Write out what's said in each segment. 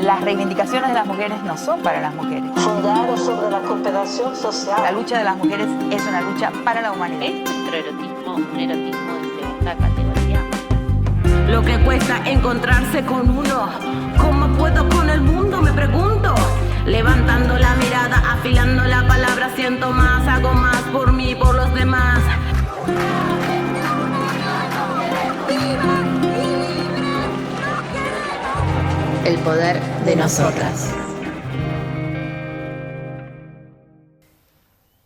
Las reivindicaciones de las mujeres no son para las mujeres. Fundado sobre la cooperación social. La lucha de las mujeres es una lucha para la humanidad. ¿Es nuestro erotismo un erotismo de segunda categoría? Lo que cuesta encontrarse con uno. ¿Cómo puedo con el mundo? Me pregunto. Levantando la mirada, afilando la palabra, siento más, hago más por mí y por los demás. El poder de nosotras.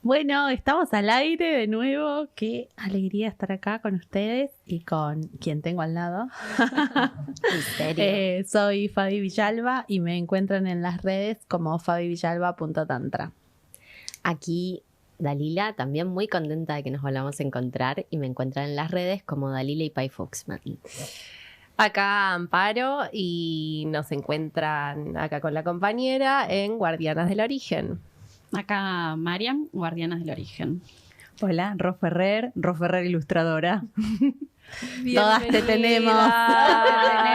Bueno, estamos al aire de nuevo. Qué alegría estar acá con ustedes y con quien tengo al lado. ¿En serio? Soy Fabi Villalba y me encuentran en las redes como fabivillalba.tantra. Aquí Dalila, también muy contenta de que nos volvamos a encontrar y me encuentran en las redes como Dalila y Pai Foxman. Acá Amparo y nos encuentran acá con la compañera en Guardianas del Origen. Acá Mariam, Guardianas del Origen. Hola, Ro Ferrer ilustradora. Todas te tenemos.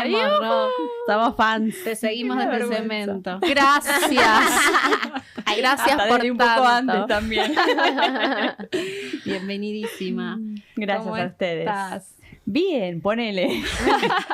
Tenemos, Ro. Somos fans. Te seguimos Qué desde el vergüenza. cemento. Gracias. Gracias Hasta por desde un poco tanto. antes también. Bienvenidísima. Gracias ¿Cómo a ustedes. estás? Bien, ponele.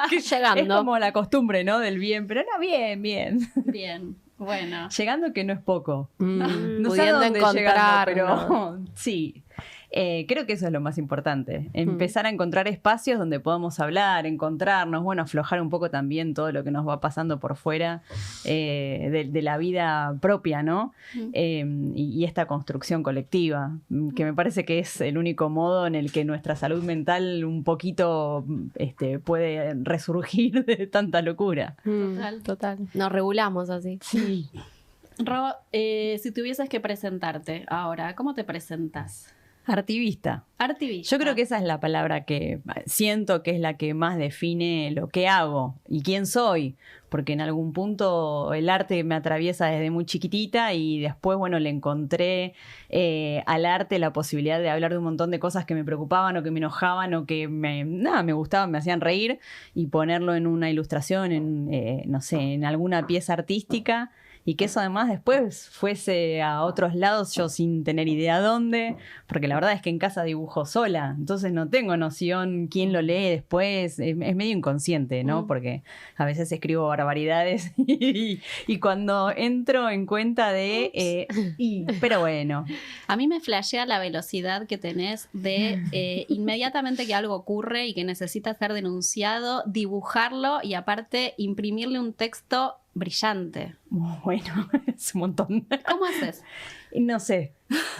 Llegando. Es como la costumbre, ¿no? Del bien, pero no, bien. Bien, bueno. Llegando que no es poco. No sé a Pudiendo dónde llegando, encontrarnos. pero sí. Creo que eso es lo más importante. Empezar a encontrar espacios donde podamos hablar, encontrarnos, bueno, aflojar un poco también todo lo que nos va pasando por fuera de la vida propia, ¿no? Y esta construcción colectiva, que me parece que es el único modo en el que nuestra salud mental un poquito puede resurgir de tanta locura. Total. Nos regulamos así. Sí. Ro, si tuvieses que presentarte ahora, ¿cómo te presentas? Artivista. Artivista. Yo creo que esa es la palabra que siento que es la que más define lo que hago y quién soy, porque en algún punto el arte me atraviesa desde muy chiquitita y después, bueno, le encontré al arte la posibilidad de hablar de un montón de cosas que me preocupaban o que me enojaban o que me gustaban, me hacían reír y ponerlo en una ilustración, no sé, en alguna pieza artística. Y que eso además después fuese a otros lados yo sin tener idea dónde, porque la verdad es que en casa dibujo sola, entonces no tengo noción quién lo lee después, es medio inconsciente, ¿no? Porque a veces escribo barbaridades y cuando entro en cuenta de... pero bueno. A mí me flashea la velocidad que tenés de inmediatamente que algo ocurre y que necesita ser denunciado, dibujarlo y aparte imprimirle un texto brillante. Bueno, es un montón. ¿Cómo haces? No sé,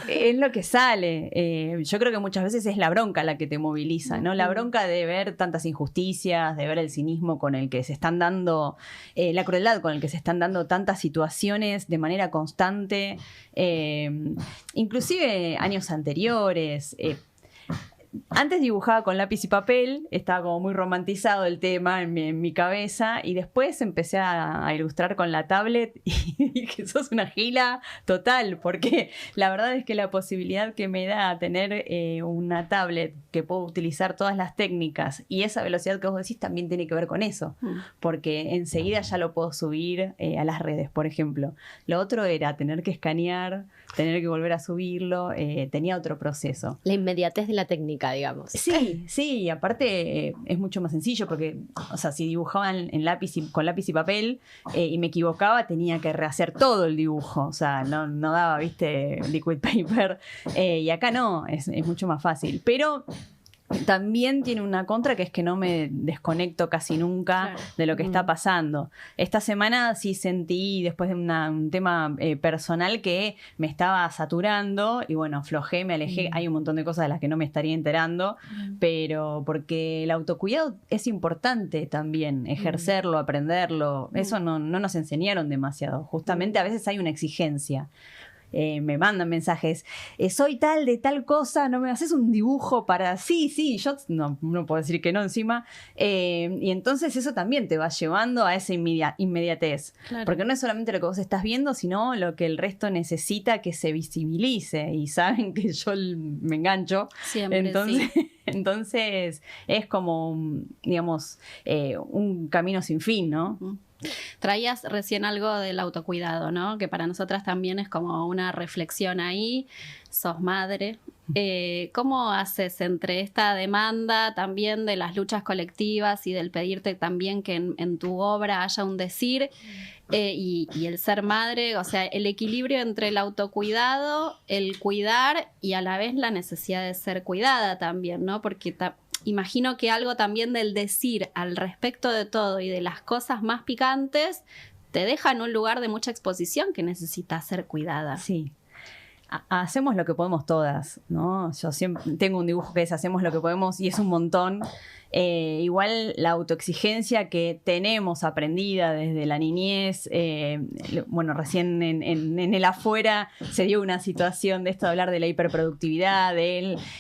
es lo que sale. Yo creo que muchas veces es la bronca la que te moviliza, ¿no? La bronca de ver tantas injusticias, de ver el cinismo con el que se están dando, la crueldad con el que se están dando tantas situaciones de manera constante, inclusive años anteriores. Antes dibujaba con lápiz y papel, estaba como muy romantizado el tema en mi cabeza y después empecé a ilustrar con la tablet y que sos una gila total, porque la verdad es que la posibilidad que me da tener una tablet que puedo utilizar todas las técnicas y esa velocidad que vos decís también tiene que ver con eso, porque enseguida ya lo puedo subir a las redes, por ejemplo. Lo otro era tener que escanear, tener que volver a subirlo, tenía otro proceso. La inmediatez de la técnica, digamos. Sí, y aparte es mucho más sencillo porque, o sea, si dibujaba con lápiz y papel y me equivocaba, tenía que rehacer todo el dibujo, o sea, no daba, viste, liquid paper, y acá no, es mucho más fácil, pero... También tiene una contra que es que no me desconecto casi nunca de lo que está pasando. Esta semana sí sentí, después de un tema personal, que me estaba saturando y bueno, aflojé, me alejé. Hay un montón de cosas de las que no me estaría enterando, pero porque el autocuidado es importante también, ejercerlo, aprenderlo. Eso no nos enseñaron demasiado. Justamente a veces hay una exigencia. Me mandan mensajes, soy tal de tal cosa, ¿no me haces un dibujo para...? Sí, yo no puedo decir que no encima. Y entonces eso también te va llevando a esa inmediatez. Claro. Porque no es solamente lo que vos estás viendo, sino lo que el resto necesita que se visibilice. Y saben que yo me engancho. Siempre, entonces, sí. Entonces es como, digamos, un camino sin fin, ¿no? Traías recién algo del autocuidado, ¿no? Que para nosotras también es como una reflexión ahí. Sos madre. ¿Cómo haces entre esta demanda también de las luchas colectivas y del pedirte también que en tu obra haya un decir y el ser madre? O sea, el equilibrio entre el autocuidado, el cuidar y a la vez la necesidad de ser cuidada también, ¿no? Porque imagino que algo también del decir al respecto de todo y de las cosas más picantes te deja en un lugar de mucha exposición que necesita ser cuidada. Sí. Hacemos lo que podemos todas, ¿no? Yo siempre tengo un dibujo que es hacemos lo que podemos y es un montón. Igual la autoexigencia que tenemos aprendida desde la niñez, bueno, recién en el afuera se dio una situación de esto de hablar de la hiperproductividad,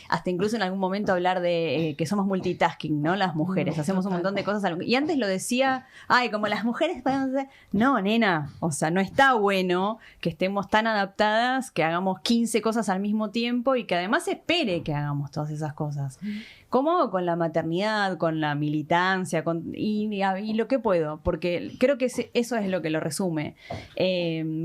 hasta incluso en algún momento hablar de que somos multitasking, ¿no? Las mujeres, hacemos un montón de cosas. Y antes lo decía, ay, como las mujeres podemos hacer. No, nena, o sea, no está bueno que estemos tan adaptadas, que hagamos 15 cosas al mismo tiempo y que además se espere que hagamos todas esas cosas. ¿Cómo? Con la maternidad, con la militancia, y lo que puedo, porque creo que eso es lo que lo resume.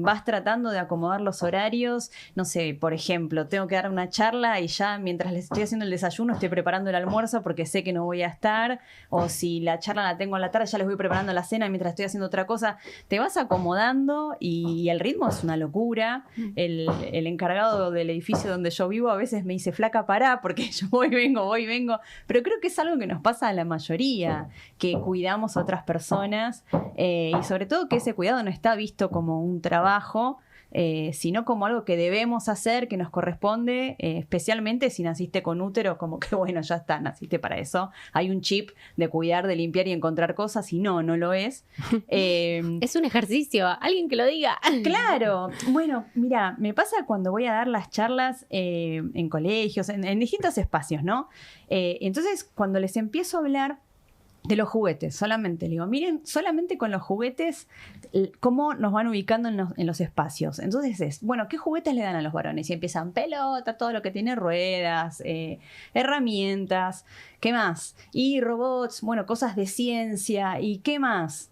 Vas tratando de acomodar los horarios, no sé, por ejemplo, tengo que dar una charla y ya mientras les estoy haciendo el desayuno estoy preparando el almuerzo porque sé que no voy a estar, o si la charla la tengo en la tarde ya les voy preparando la cena mientras estoy haciendo otra cosa. Te vas acomodando y el ritmo es una locura. El encargado del edificio donde yo vivo a veces me dice, flaca, pará, porque yo voy, vengo. Pero creo que es algo que nos pasa a la mayoría, que cuidamos a otras personas y sobre todo que ese cuidado no está visto como un trabajo, sino como algo que debemos hacer, que nos corresponde, especialmente si naciste con útero, como que bueno, ya está, naciste para eso. Hay un chip de cuidar, de limpiar y encontrar cosas, y no lo es. Es un ejercicio, alguien que lo diga. Claro, bueno, mira, me pasa cuando voy a dar las charlas en colegios, en distintos espacios, ¿no? Entonces, cuando les empiezo a hablar de los juguetes, solamente, le digo, miren, solamente con los juguetes, cómo nos van ubicando en los espacios. Entonces bueno, ¿qué juguetes le dan a los varones? Y empiezan pelota, todo lo que tiene ruedas, herramientas, ¿qué más? Y robots, bueno, cosas de ciencia, ¿y qué más?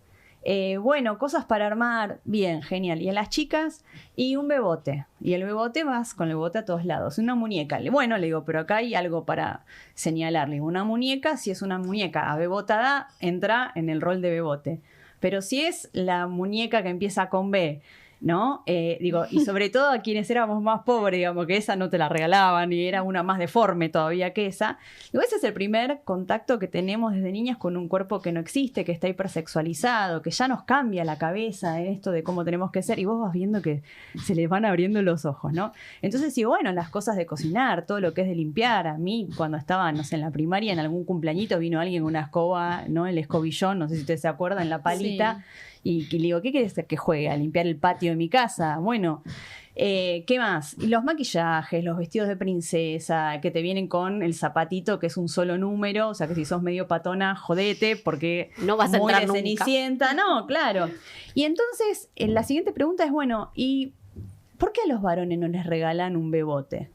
Bueno, cosas para armar, bien, genial. Y a las chicas, y un bebote. Y el bebote, vas con el bebote a todos lados. Una muñeca. Bueno, le digo, pero acá hay algo para señalarle. Una muñeca, si es una muñeca abebotada, entra en el rol de bebote. Pero si es la muñeca que empieza con B, ¿no? Digo, y sobre todo a quienes éramos más pobres, digamos, que esa no te la regalaban y era una más deforme todavía que esa. Digo, ese es el primer contacto que tenemos desde niñas con un cuerpo que no existe, que está hipersexualizado, que ya nos cambia la cabeza en esto de cómo tenemos que ser, y vos vas viendo que se les van abriendo los ojos, ¿no? Entonces, sí, bueno, las cosas de cocinar, todo lo que es de limpiar. A mí, cuando estaba, no sé, en la primaria, en algún cumpleañito, vino alguien con una escoba, ¿no? El escobillón, no sé si ustedes se acuerdan, la palita. Sí. Y le digo, ¿qué querés que juegue? ¿A limpiar el patio de mi casa? Bueno, ¿qué más? Y los maquillajes, los vestidos de princesa, que te vienen con el zapatito, que es un solo número, o sea que si sos medio patona, jodete, porque no vas a entrar nunca. Cenicienta, no, claro. Y entonces, la siguiente pregunta es, bueno, ¿y por qué a los varones no les regalan un bebote?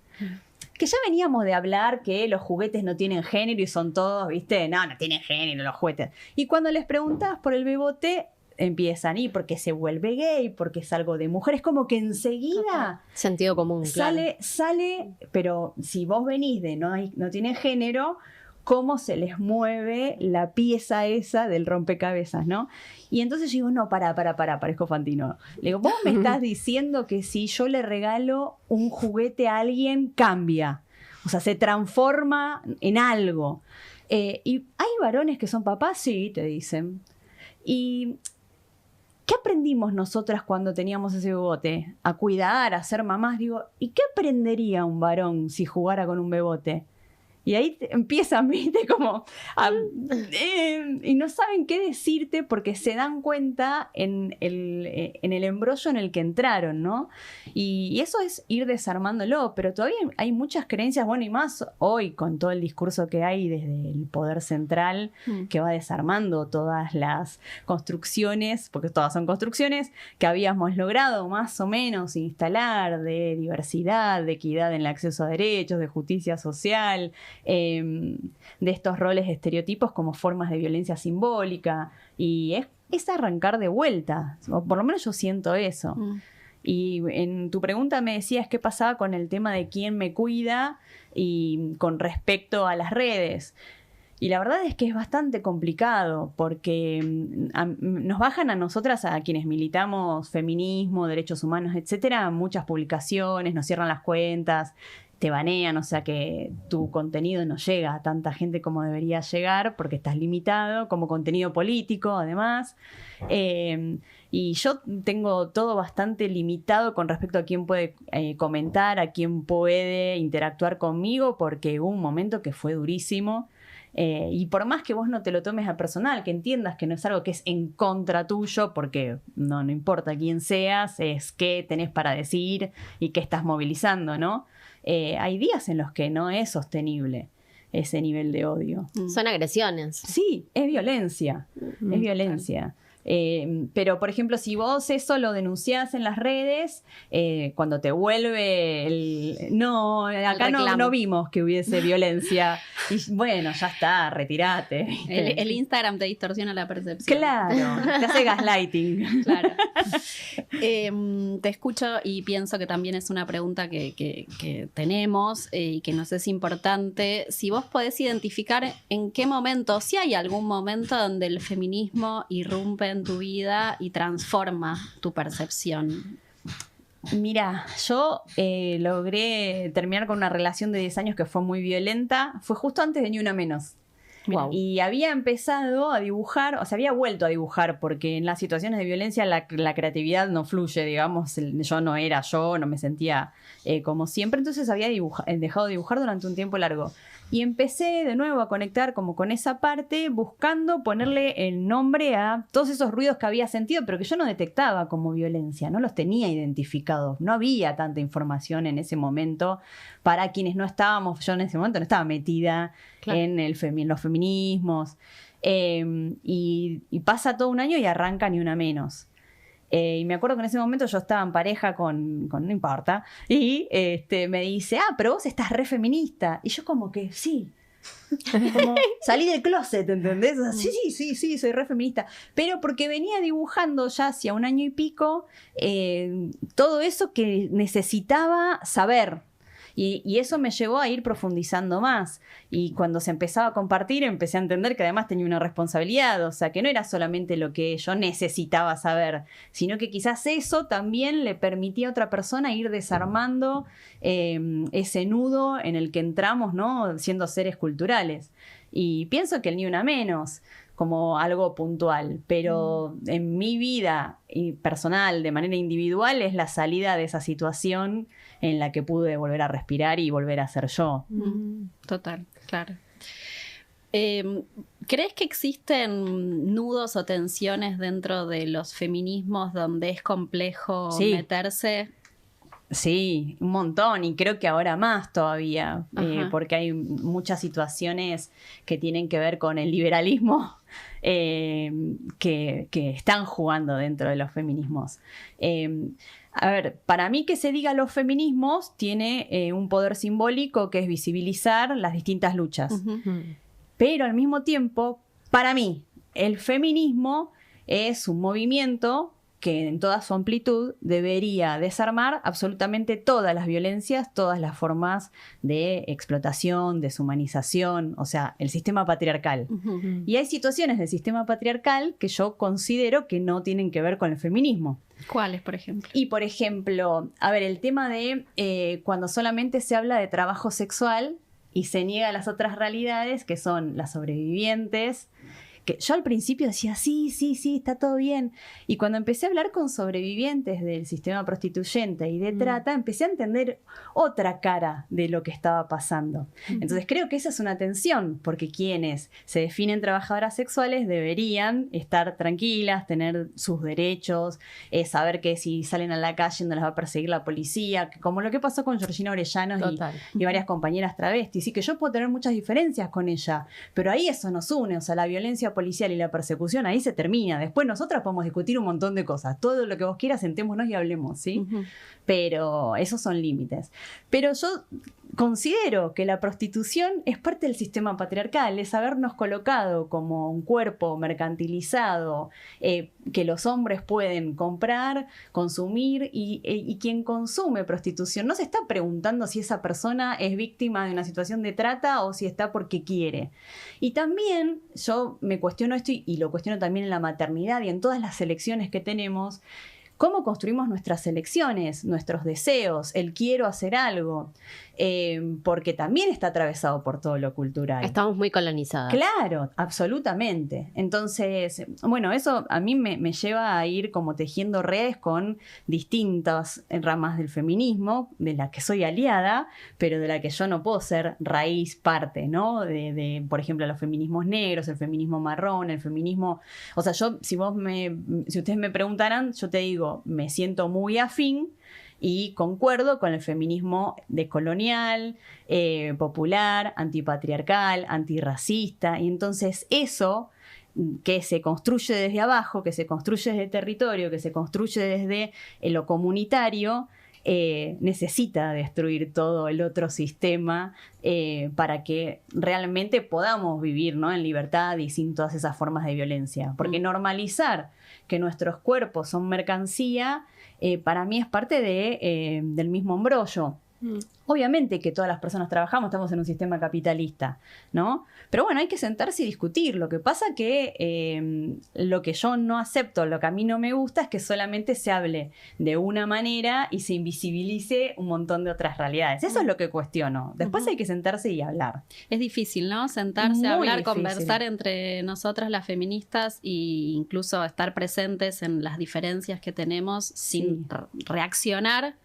Que ya veníamos de hablar que los juguetes no tienen género y son todos, ¿viste? No tienen género los juguetes. Y cuando les preguntas por el bebote, empiezan, y porque se vuelve gay, porque es algo de mujer, es como que enseguida sentido común, sale, pero si vos venís de no tiene género, cómo se les mueve la pieza esa del rompecabezas, ¿no? Y entonces yo digo, no, parezco Fantino. Le digo, vos me estás diciendo que si yo le regalo un juguete a alguien, cambia, o sea, se transforma en algo. Y hay varones que son papás, sí, te dicen. Y ¿qué aprendimos nosotras cuando teníamos ese bebote? A cuidar, a ser mamás. Digo, ¿y qué aprendería un varón si jugara con un bebote? Y ahí empiezan, ¿viste? Como y no saben qué decirte porque se dan cuenta en el embrollo en el que entraron, ¿no? Y eso es ir desarmándolo, pero todavía hay muchas creencias, bueno, y más hoy con todo el discurso que hay desde el poder central que va desarmando todas las construcciones, porque todas son construcciones, que habíamos logrado más o menos instalar de diversidad, de equidad en el acceso a derechos, de justicia social, de estos roles estereotipos como formas de violencia simbólica, y es es arrancar de vuelta, o por lo menos yo siento eso. Y en tu pregunta me decías qué pasaba con el tema de quién me cuida y con respecto a las redes. Y la verdad es que es bastante complicado porque nos bajan a nosotras, a quienes militamos feminismo, derechos humanos, etcétera, muchas publicaciones, nos cierran las cuentas, te banean, o sea que tu contenido no llega a tanta gente como debería llegar porque estás limitado, como contenido político además. Y yo tengo todo bastante limitado con respecto a quién puede comentar, a quién puede interactuar conmigo, porque hubo un momento que fue durísimo. Y por más que vos no te lo tomes a personal, que entiendas que no es algo que es en contra tuyo, porque no importa quién seas, es qué tenés para decir y qué estás movilizando, ¿no? Hay días en los que no es sostenible ese nivel de odio. Son agresiones. Sí, es violencia, es violencia. Pero, por ejemplo, si vos eso lo denunciás en las redes, cuando te vuelve no, acá no vimos que hubiese violencia. Y bueno, ya está, retirate. El Instagram te distorsiona la percepción. Claro, te hace gaslighting. Claro. Te escucho y pienso que también es una pregunta que tenemos y que nos es importante. Si vos podés identificar en qué momento, si hay algún momento donde el feminismo irrumpe en tu vida y transforma tu percepción. Mira, yo logré terminar con una relación de 10 años que fue muy violenta. Fue justo antes de Ni Una Menos. Wow. Y había empezado a dibujar, o sea, había vuelto a dibujar, porque en las situaciones de violencia la creatividad no fluye, digamos. Yo no era yo, no me sentía como siempre. Entonces había dejado de dibujar durante un tiempo largo. Y empecé de nuevo a conectar como con esa parte, buscando ponerle el nombre a todos esos ruidos que había sentido, pero que yo no detectaba como violencia, no los tenía identificados. No había tanta información en ese momento para quienes no estábamos, yo en ese momento no estaba metida en los feminismos. Y pasa todo un año y arranca Ni Una Menos. Y me acuerdo que en ese momento yo estaba en pareja con no importa, y me dice, pero vos estás re feminista. Y yo como que, sí. Como salí del closet, ¿entendés? Sí, soy re feminista. Pero porque venía dibujando ya hacía un año y pico todo eso que necesitaba saber. Y eso me llevó a ir profundizando más. Y cuando se empezaba a compartir, empecé a entender que además tenía una responsabilidad. O sea, que no era solamente lo que yo necesitaba saber, sino que quizás eso también le permitía a otra persona ir desarmando ese nudo en el que entramos, ¿no? Siendo seres culturales. Y pienso que el Ni Una Menos como algo puntual, pero en mi vida personal, de manera individual, es la salida de esa situación en la que pude volver a respirar y volver a ser yo. Total, claro. ¿Crees que existen nudos o tensiones dentro de los feminismos donde es complejo meterse? Sí, un montón, y creo que ahora más todavía, porque hay muchas situaciones que tienen que ver con el liberalismo que están jugando dentro de los feminismos. A ver, para mí que se diga los feminismos tiene un poder simbólico que es visibilizar las distintas luchas. Pero al mismo tiempo, para mí, el feminismo es un movimiento que en toda su amplitud debería desarmar absolutamente todas las violencias, todas las formas de explotación, deshumanización, o sea, el sistema patriarcal. Y hay situaciones del sistema patriarcal que yo considero que no tienen que ver con el feminismo. ¿Cuáles, por ejemplo? Y, por ejemplo, a ver, el tema de cuando solamente se habla de trabajo sexual y se niega las otras realidades, que son las sobrevivientes, que yo al principio decía, sí, está todo bien. Y cuando empecé a hablar con sobrevivientes del sistema prostituyente y de trata, empecé a entender otra cara de lo que estaba pasando. Entonces creo que esa es una tensión, porque quienes se definen trabajadoras sexuales deberían estar tranquilas, tener sus derechos, saber que si salen a la calle no las va a perseguir la policía, como lo que pasó con Georgina Orellanos y varias compañeras travestis, y que yo puedo tener muchas diferencias con ella, pero ahí eso nos une, o sea, la violencia policial y la persecución ahí se termina. Después nosotras podemos discutir un montón de cosas. Todo lo que vos quieras, sentémonos y hablemos, ¿sí? Pero esos son límites. Pero yo considero que la prostitución es parte del sistema patriarcal, es habernos colocado como un cuerpo mercantilizado que los hombres pueden comprar, consumir y quien consume prostitución no se está preguntando si esa persona es víctima de una situación de trata o si está porque quiere. Y también yo me cuestiono esto y lo cuestiono también en la maternidad y en todas las elecciones que tenemos. ¿Cómo construimos nuestras elecciones, nuestros deseos, el quiero hacer algo? Porque también está atravesado por todo lo cultural. Estamos muy colonizadas. Claro, absolutamente. Entonces, bueno, eso a mí me lleva a ir como tejiendo redes con distintas ramas del feminismo, de la que soy aliada, pero de la que yo no puedo ser raíz, parte, ¿no? De por ejemplo, los feminismos negros, el feminismo marrón, el feminismo... O sea, yo, si ustedes me preguntaran, yo te digo, me siento muy afín y concuerdo con el feminismo decolonial, popular, antipatriarcal, antirracista. Y entonces eso que se construye desde abajo, que se construye desde territorio, que se construye desde lo comunitario, necesita destruir todo el otro sistema para que realmente podamos vivir, ¿no?, en libertad y sin todas esas formas de violencia. Porque normalizar que nuestros cuerpos son mercancía, para mí es parte del mismo embrollo. Obviamente que todas las personas trabajamos, estamos en un sistema capitalista, ¿no? Pero bueno, hay que sentarse y discutir. Lo que pasa que lo que yo no acepto, lo que a mí no me gusta es que solamente se hable de una manera y se invisibilice un montón de otras realidades. Eso es lo que cuestiono. Después hay que sentarse y hablar. Es difícil, ¿no? Sentarse, Muy hablar, difícil. conversar entre nosotras las feministas e incluso estar presentes en las diferencias que tenemos sin reaccionar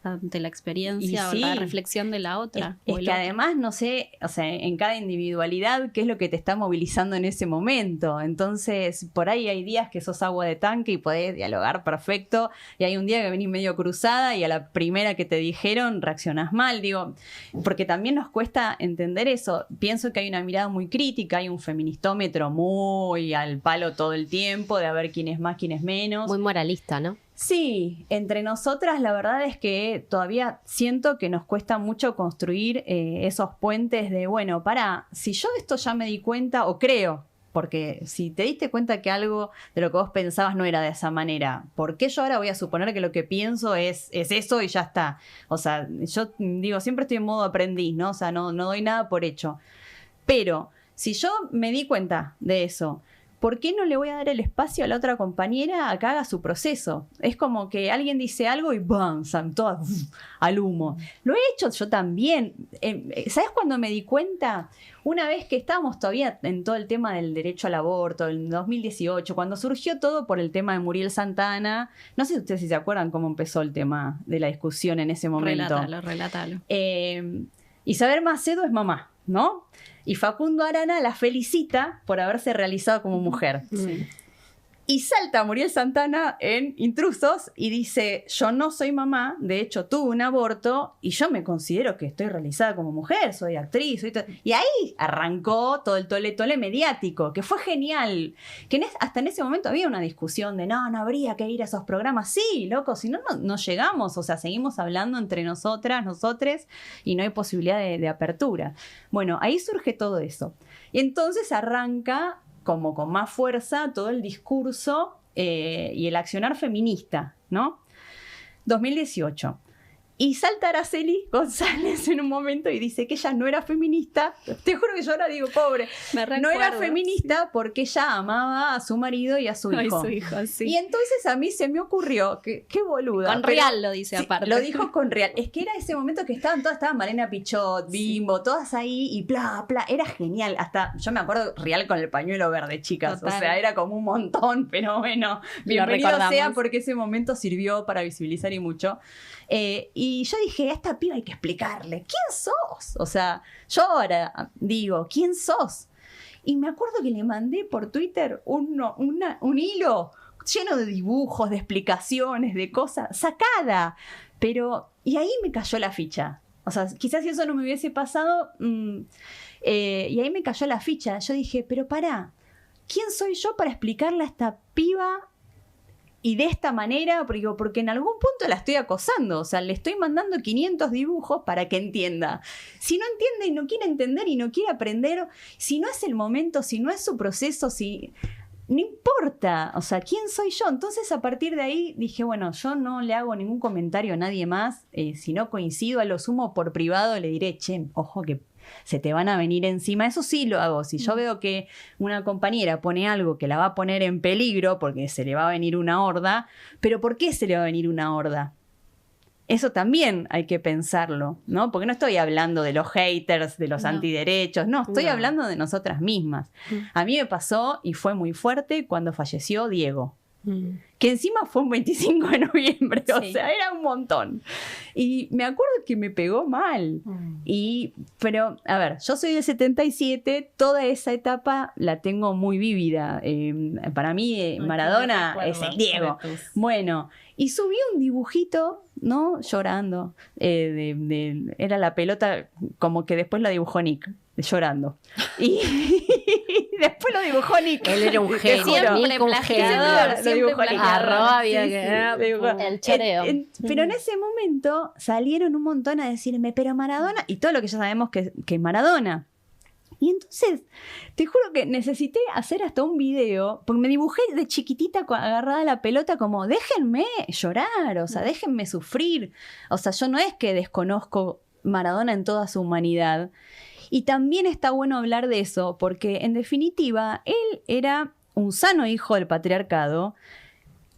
ante la experiencia o sí, la reflexión de la otra. Es que además no sé, o sea, en cada individualidad qué es lo que te está movilizando en ese momento. Entonces, por ahí hay días que sos agua de tanque y podés dialogar perfecto, y hay un día que venís medio cruzada y a la primera que te dijeron reaccionás mal, digo, porque también nos cuesta entender eso. Pienso que hay una mirada muy crítica, hay un feministómetro muy al palo todo el tiempo, de a ver quién es más, quién es menos. Muy moralista, ¿no? Sí, entre nosotras la verdad es que todavía siento que nos cuesta mucho construir esos puentes de, bueno, pará, si yo de esto ya me di cuenta, o creo, porque si te diste cuenta que algo de lo que vos pensabas no era de esa manera, ¿por qué yo ahora voy a suponer que lo que pienso es eso y ya está? O sea, yo digo, siempre estoy en modo aprendiz, ¿no? O sea, no doy nada por hecho. Pero si yo me di cuenta de eso, ¿por qué no le voy a dar el espacio a la otra compañera a que haga su proceso? Es como que alguien dice algo y ¡bam! Todas al humo. Lo he hecho yo también. ¿Sabes cuándo me di cuenta? Una vez que estábamos todavía en todo el tema del derecho al aborto, en 2018, cuando surgió todo por el tema de Muriel Santana. No sé si ustedes se acuerdan cómo empezó el tema de la discusión en ese momento. Relátalo. Isabel Macedo es mamá, ¿no? Y Facundo Arana la felicita por haberse realizado como mujer. Sí. Y salta Muriel Santana en Intrusos y dice, yo no soy mamá, de hecho tuve un aborto y yo me considero que estoy realizada como mujer, soy actriz. Y ahí arrancó todo el tole mediático, que fue genial. Que hasta en ese momento había una discusión de no habría que ir a esos programas. Sí, loco, si no llegamos, o sea, seguimos hablando entre nosotres, y no hay posibilidad de apertura. Bueno, ahí surge todo eso. Y entonces arranca como con más fuerza todo el discurso y el accionar feminista, ¿no? 2018. Y salta Araceli González en un momento y dice que ella no era feminista. Te juro que yo ahora digo, pobre, no era feminista porque ella amaba a su marido y a su hijo. Sí. Y entonces a mí se me ocurrió, qué boluda. Con real lo dice, sí, aparte. Lo dijo con real. Es que era ese momento que estaban Malena Pichot, Bimbo, todas ahí y bla. Era genial. Hasta yo me acuerdo real con el pañuelo verde, chicas. Total. O sea, era como un montón, pero bueno, bienvenido sea porque ese momento sirvió para visibilizar y mucho. Y yo dije, a esta piba hay que explicarle, ¿quién sos? O sea, yo ahora digo, ¿quién sos? Y me acuerdo que le mandé por Twitter un hilo lleno de dibujos, de explicaciones, de cosas, sacada. Y ahí me cayó la ficha. O sea, quizás si eso no me hubiese pasado, y ahí me cayó la ficha. Yo dije, pero pará, ¿quién soy yo para explicarle a esta piba y de esta manera, porque en algún punto la estoy acosando, o sea, le estoy mandando 500 dibujos para que entienda. Si no entiende y no quiere entender y no quiere aprender, si no es el momento, si no es su proceso, si... No importa, o sea, ¿quién soy yo? Entonces, a partir de ahí dije, bueno, yo no le hago ningún comentario a nadie más. Si no coincido, a lo sumo por privado le diré, che, ojo que se te van a venir encima. Eso sí lo hago. Si yo veo que una compañera pone algo que la va a poner en peligro porque se le va a venir una horda, ¿pero por qué se le va a venir una horda? Eso también hay que pensarlo, ¿no? Porque no estoy hablando de los haters, de los antiderechos, no, estoy hablando de nosotras mismas. A mí me pasó, y fue muy fuerte, cuando falleció Diego. Que encima fue un 25 de noviembre, o sea, era un montón. Y me acuerdo que me pegó mal. Pero, a ver, yo soy del 77, toda esa etapa la tengo muy vívida. Para mí, Maradona es el Diego. Bueno, y subí un dibujito, ¿no? Llorando. Era la pelota, como que después la dibujó Nick, llorando. Y después lo dibujó Nick. Él era un genio. Siempre plagiador. Lo dibujó Nick. El choreo. Pero en ese momento salieron un montón a decirme, pero Maradona, y todo lo que ya sabemos que es Maradona. Y entonces, te juro que necesité hacer hasta un video, porque me dibujé de chiquitita agarrada a la pelota como, déjenme llorar, o sea, déjenme sufrir. O sea, yo no es que desconozco Maradona en toda su humanidad. Y también está bueno hablar de eso, porque en definitiva, él era un sano hijo del patriarcado,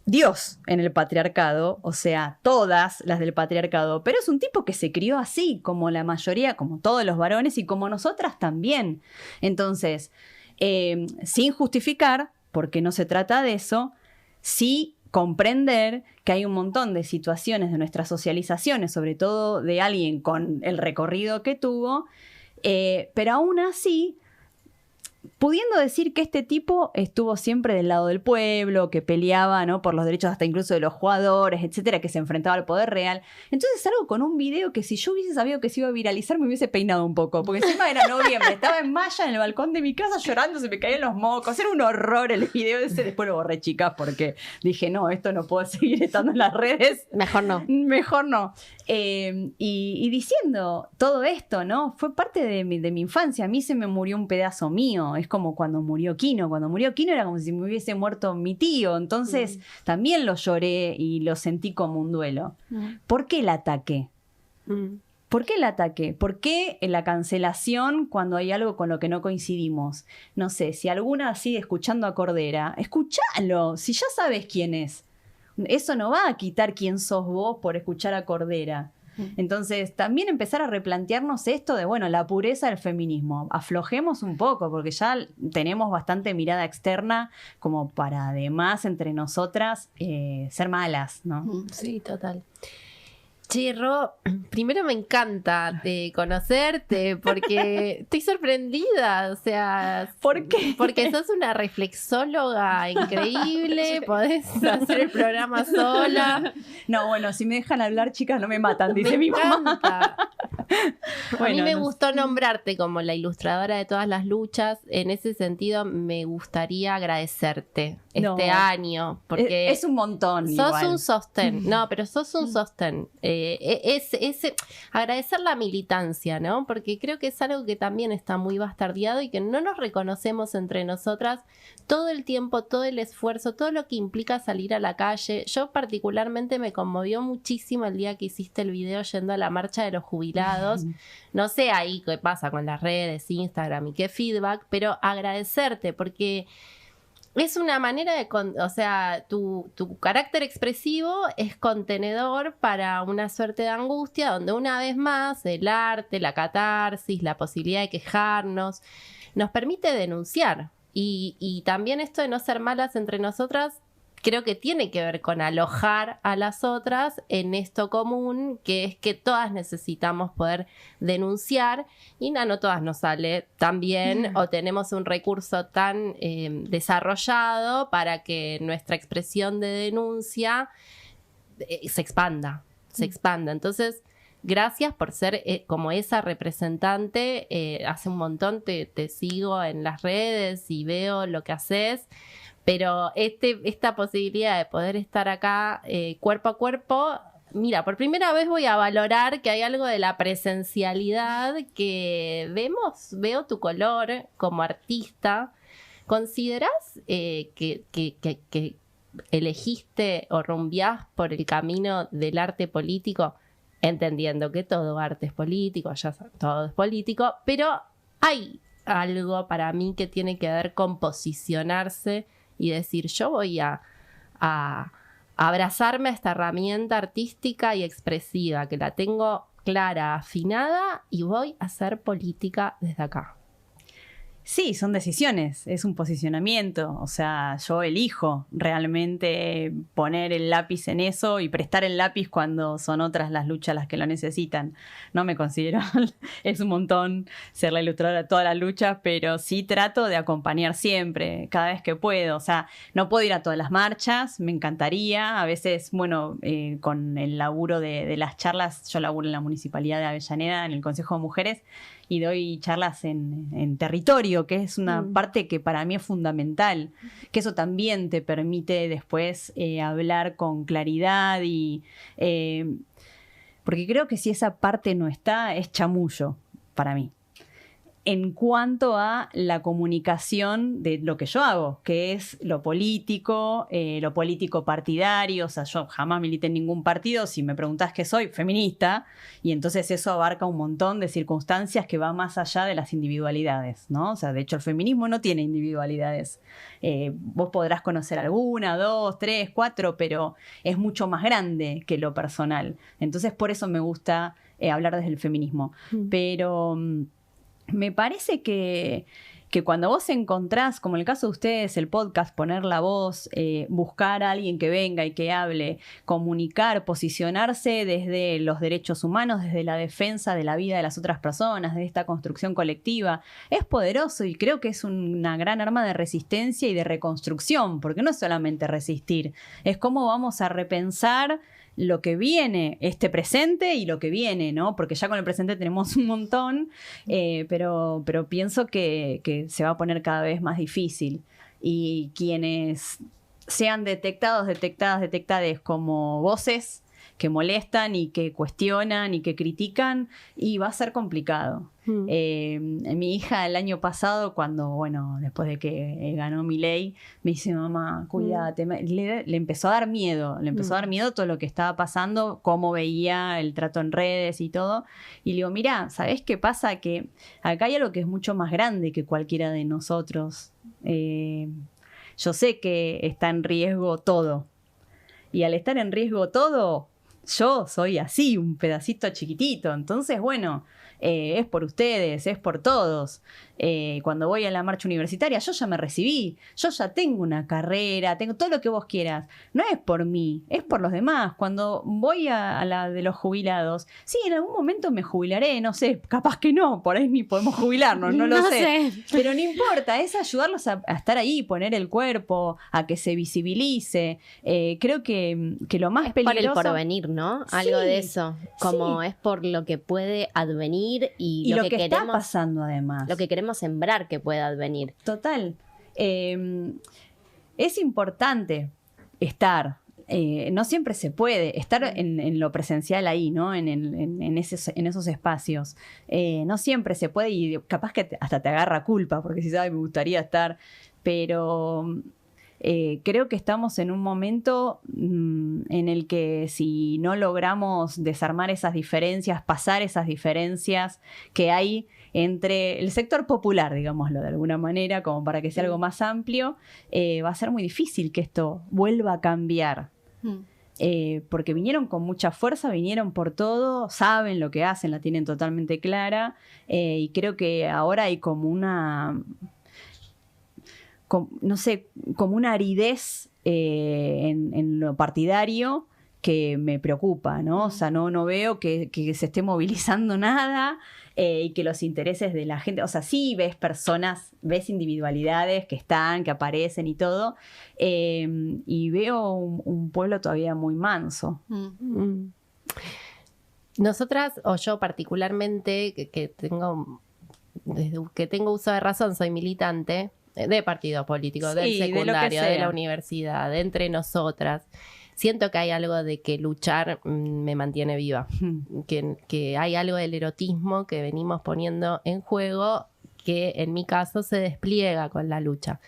Dios en el patriarcado, o sea, todas las del patriarcado, pero es un tipo que se crió así, como la mayoría, como todos los varones y como nosotras también. Entonces, sin justificar, porque no se trata de eso, sí comprender que hay un montón de situaciones de nuestras socializaciones, sobre todo de alguien con el recorrido que tuvo, pero aún así, pudiendo decir que este tipo estuvo siempre del lado del pueblo, que peleaba, ¿no?, por los derechos hasta incluso de los jugadores, etcétera, que se enfrentaba al poder real. Entonces salgo con un video que si yo hubiese sabido que se iba a viralizar me hubiese peinado un poco, porque encima era noviembre, estaba en malla en el balcón de mi casa llorando, se me caían los mocos, era un horror el video ese. Después lo borré, chicas, porque dije, no, esto no puedo seguir estando en las redes. Mejor no. Mejor no. Y diciendo todo esto, ¿no? Fue parte de mi infancia. A mí se me murió un pedazo mío. Es como cuando murió Kino. Cuando murió Kino era como si me hubiese muerto mi tío. Entonces también lo lloré y lo sentí como un duelo. ¿Por qué el ataque? ¿Por qué el ataque? ¿Por qué la cancelación cuando hay algo con lo que no coincidimos? No sé, si alguna sigue escuchando a Cordera, escúchalo, si ya sabes quién es. Eso no va a quitar quién sos vos por escuchar a Cordera. Entonces, también empezar a replantearnos esto de, bueno, la pureza del feminismo. Aflojemos un poco, porque ya tenemos bastante mirada externa como para, además, entre nosotras, ser malas, ¿no? Sí, total. Che, Ro, primero me encanta conocerte porque estoy sorprendida, o sea... ¿Por qué? Porque sos una reflexóloga increíble, podés hacer el programa sola. No, bueno, si me dejan hablar, chicas, no me matan, dice mi mamá. Bueno, a mí me gustó nombrarte como la ilustradora de todas las luchas. En ese sentido, me gustaría agradecerte este año, porque... Es un montón. Sos igual. un sostén, no, pero sos un sostén. Agradecer la militancia, ¿no? Porque creo que es algo que también está muy bastardeado y que no nos reconocemos entre nosotras todo el tiempo, todo el esfuerzo, todo lo que implica salir a la calle. Yo particularmente me conmovió muchísimo el día que hiciste el video yendo a la marcha de los jubilados. No sé ahí qué pasa con las redes, Instagram y qué feedback, pero agradecerte porque... es una manera de, o sea, tu carácter expresivo es contenedor para una suerte de angustia donde una vez más el arte, la catarsis, la posibilidad de quejarnos, nos permite denunciar. Y también esto de no ser malas entre nosotras creo que tiene que ver con alojar a las otras en esto común, que es que todas necesitamos poder denunciar y no todas nos sale tan bien o tenemos un recurso tan desarrollado para que nuestra expresión de denuncia se expanda. Entonces, gracias por ser como esa representante. Hace un montón te sigo en las redes y veo lo que haces. Pero esta posibilidad de poder estar acá cuerpo a cuerpo, mira, por primera vez voy a valorar que hay algo de la presencialidad que veo tu color como artista. ¿Considerás que elegiste o rumbiás por el camino del arte político? Entendiendo que todo arte es político, ya todo es político, pero hay algo para mí que tiene que ver con posicionarse y decir, yo voy a abrazarme a esta herramienta artística y expresiva, que la tengo clara, afinada, y voy a hacer política desde acá. Sí, son decisiones, es un posicionamiento, o sea, yo elijo realmente poner el lápiz en eso y prestar el lápiz cuando son otras las luchas las que lo necesitan. No me considero, es un montón ser la ilustradora de todas las luchas, pero sí trato de acompañar siempre, cada vez que puedo. O sea, no puedo ir a todas las marchas, me encantaría, a veces, bueno, con el laburo de las charlas, yo laburo en la Municipalidad de Avellaneda, en el Consejo de Mujeres, y doy charlas en territorio, que es una parte que para mí es fundamental, que eso también te permite después hablar con claridad y porque creo que si esa parte no está, es chamullo para mí. En cuanto a la comunicación de lo que yo hago, que es lo político partidario, o sea, yo jamás milité en ningún partido, si me preguntás qué soy, feminista, y entonces eso abarca un montón de circunstancias que va más allá de las individualidades, ¿no? O sea, de hecho el feminismo no tiene individualidades. Vos podrás conocer alguna, 2, 3, 4, pero es mucho más grande que lo personal. Entonces por eso me gusta hablar desde el feminismo. Pero me parece que cuando vos encontrás, como en el caso de ustedes, el podcast, poner la voz, buscar a alguien que venga y que hable, comunicar, posicionarse desde los derechos humanos, desde la defensa de la vida de las otras personas, de esta construcción colectiva, es poderoso y creo que es una gran arma de resistencia y de reconstrucción, porque no es solamente resistir, es cómo vamos a repensar lo que viene, este presente y lo que viene, ¿no? Porque ya con el presente tenemos un montón, pero pienso que se va a poner cada vez más difícil. Y quienes sean detectades como voces que molestan y que cuestionan y que critican, y va a ser complicado. Mi hija el año pasado, cuando, bueno, después de que ganó Milei, me dice, mamá, cuídate. Le empezó a dar miedo, todo lo que estaba pasando, cómo veía el trato en redes y todo. Y le digo, mira, ¿sabés qué pasa? Que acá hay algo que es mucho más grande que cualquiera de nosotros. Yo sé que está en riesgo todo. Y al estar en riesgo todo, yo soy así, un pedacito chiquitito. Entonces, bueno, es por ustedes, es por todos. Cuando voy a la marcha universitaria, yo ya me recibí, yo ya tengo una carrera, tengo todo lo que vos quieras. No es por mí, es por los demás. Cuando voy a la de los jubilados, sí, en algún momento me jubilaré, no sé, capaz que no, por ahí ni podemos jubilarnos, no lo sé. Pero no importa, es ayudarlos a estar ahí, poner el cuerpo, a que se visibilice. Creo que lo más es peligroso... por el porvenir, ¿no? Algo de eso, como es por lo que puede advenir y lo que queremos, está pasando además. Lo que queremos sembrar que pueda advenir. Total. Es importante estar. No siempre se puede estar en lo presencial ahí, ¿no? En esos espacios. No siempre se puede y capaz que hasta te agarra culpa porque si sabes, me gustaría estar. Pero creo que estamos en un momento en el que si no logramos desarmar esas diferencias, pasar esas diferencias que hay entre el sector popular, digámoslo de alguna manera, como para que sea algo más amplio, va a ser muy difícil que esto vuelva a cambiar. Porque vinieron con mucha fuerza, vinieron por todo, saben lo que hacen, la tienen totalmente clara, y creo que ahora hay como una... no sé, como una aridez en lo partidario que me preocupa, ¿no? O sea, no veo que se esté movilizando nada y que los intereses de la gente, o sea, sí ves personas, ves individualidades que están, que aparecen y todo, y veo un pueblo todavía muy manso. Nosotras, o yo particularmente, que tengo, desde que tengo uso de razón, soy militante. de partido político, del Sí, de lo que secundario, de la sea. universidad, de entre nosotras. Siento que hay algo de que luchar me mantiene viva, que hay algo del erotismo que venimos poniendo en juego que en mi caso se despliega con la lucha.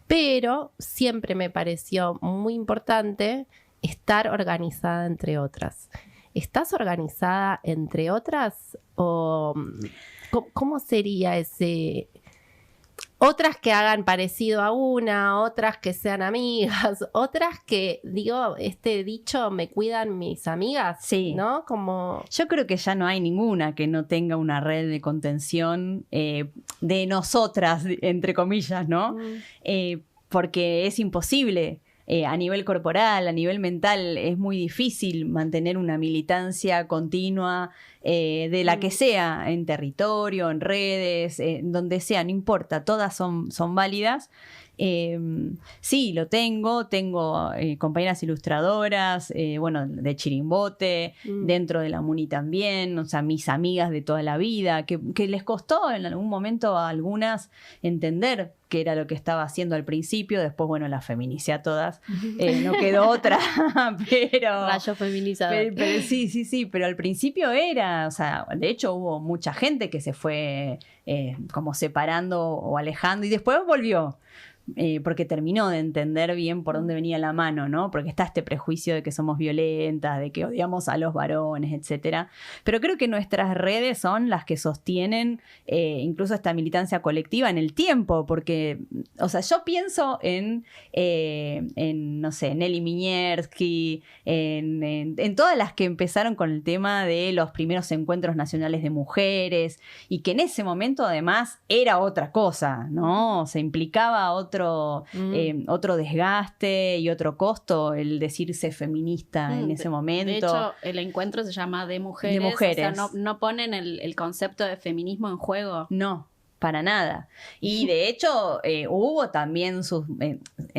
Pero siempre me pareció muy importante estar organizada entre otras. ¿Estás organizada entre otras? ¿O cómo sería ese? Otras que hagan parecido a una, otras que sean amigas, otras que, digo, este dicho, me cuidan mis amigas, Sí. ¿no? Como... Yo creo que ya no hay ninguna que no tenga una red de contención de nosotras, entre comillas, ¿no? Porque es imposible. A nivel corporal, a nivel mental, es muy difícil mantener una militancia continua de la que sea, en territorio, en redes, donde sea, no importa, todas son válidas. Sí, lo tengo compañeras ilustradoras, bueno, de Chirimbote, dentro de la Muni también, o sea, mis amigas de toda la vida, que les costó en algún momento a algunas entender qué era lo que estaba haciendo al principio, después, bueno, las feminicé a todas, no quedó otra, pero... Rayo feminizador. Pero sí, pero al principio era, o sea, de hecho hubo mucha gente que se fue como separando o alejando y después volvió. Porque terminó de entender bien por dónde venía la mano, ¿no? Porque está este prejuicio de que somos violentas, de que odiamos a los varones, etcétera. Pero creo que nuestras redes son las que sostienen incluso esta militancia colectiva en el tiempo, porque, o sea, yo pienso en no sé, Nelly Miñersky, en todas las que empezaron con el tema de los primeros encuentros nacionales de mujeres, y que en ese momento además era otra cosa, ¿no? Se implicaba otro desgaste y otro costo el decirse feminista en ese momento. De hecho, el encuentro se llama de mujeres. De mujeres. O sea, no ponen el concepto de feminismo en juego. No, para nada. Y de hecho hubo también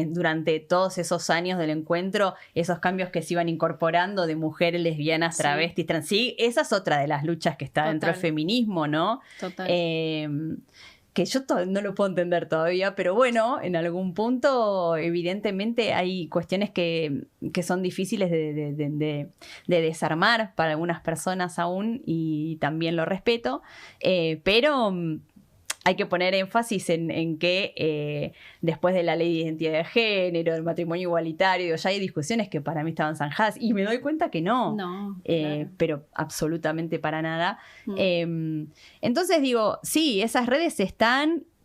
durante todos esos años del encuentro esos cambios que se iban incorporando de mujeres lesbianas, travestis, trans. Sí, esa es otra de las luchas que está dentro del feminismo, ¿no? Total. Que yo no lo puedo entender todavía, pero bueno, en algún punto evidentemente hay cuestiones que son difíciles de desarmar para algunas personas aún, y también lo respeto, pero hay que poner énfasis en que después de la ley de identidad de género, del matrimonio igualitario, ya hay discusiones que para mí estaban zanjadas y me doy cuenta que no, claro. pero absolutamente para nada. Entonces digo, sí, esas redes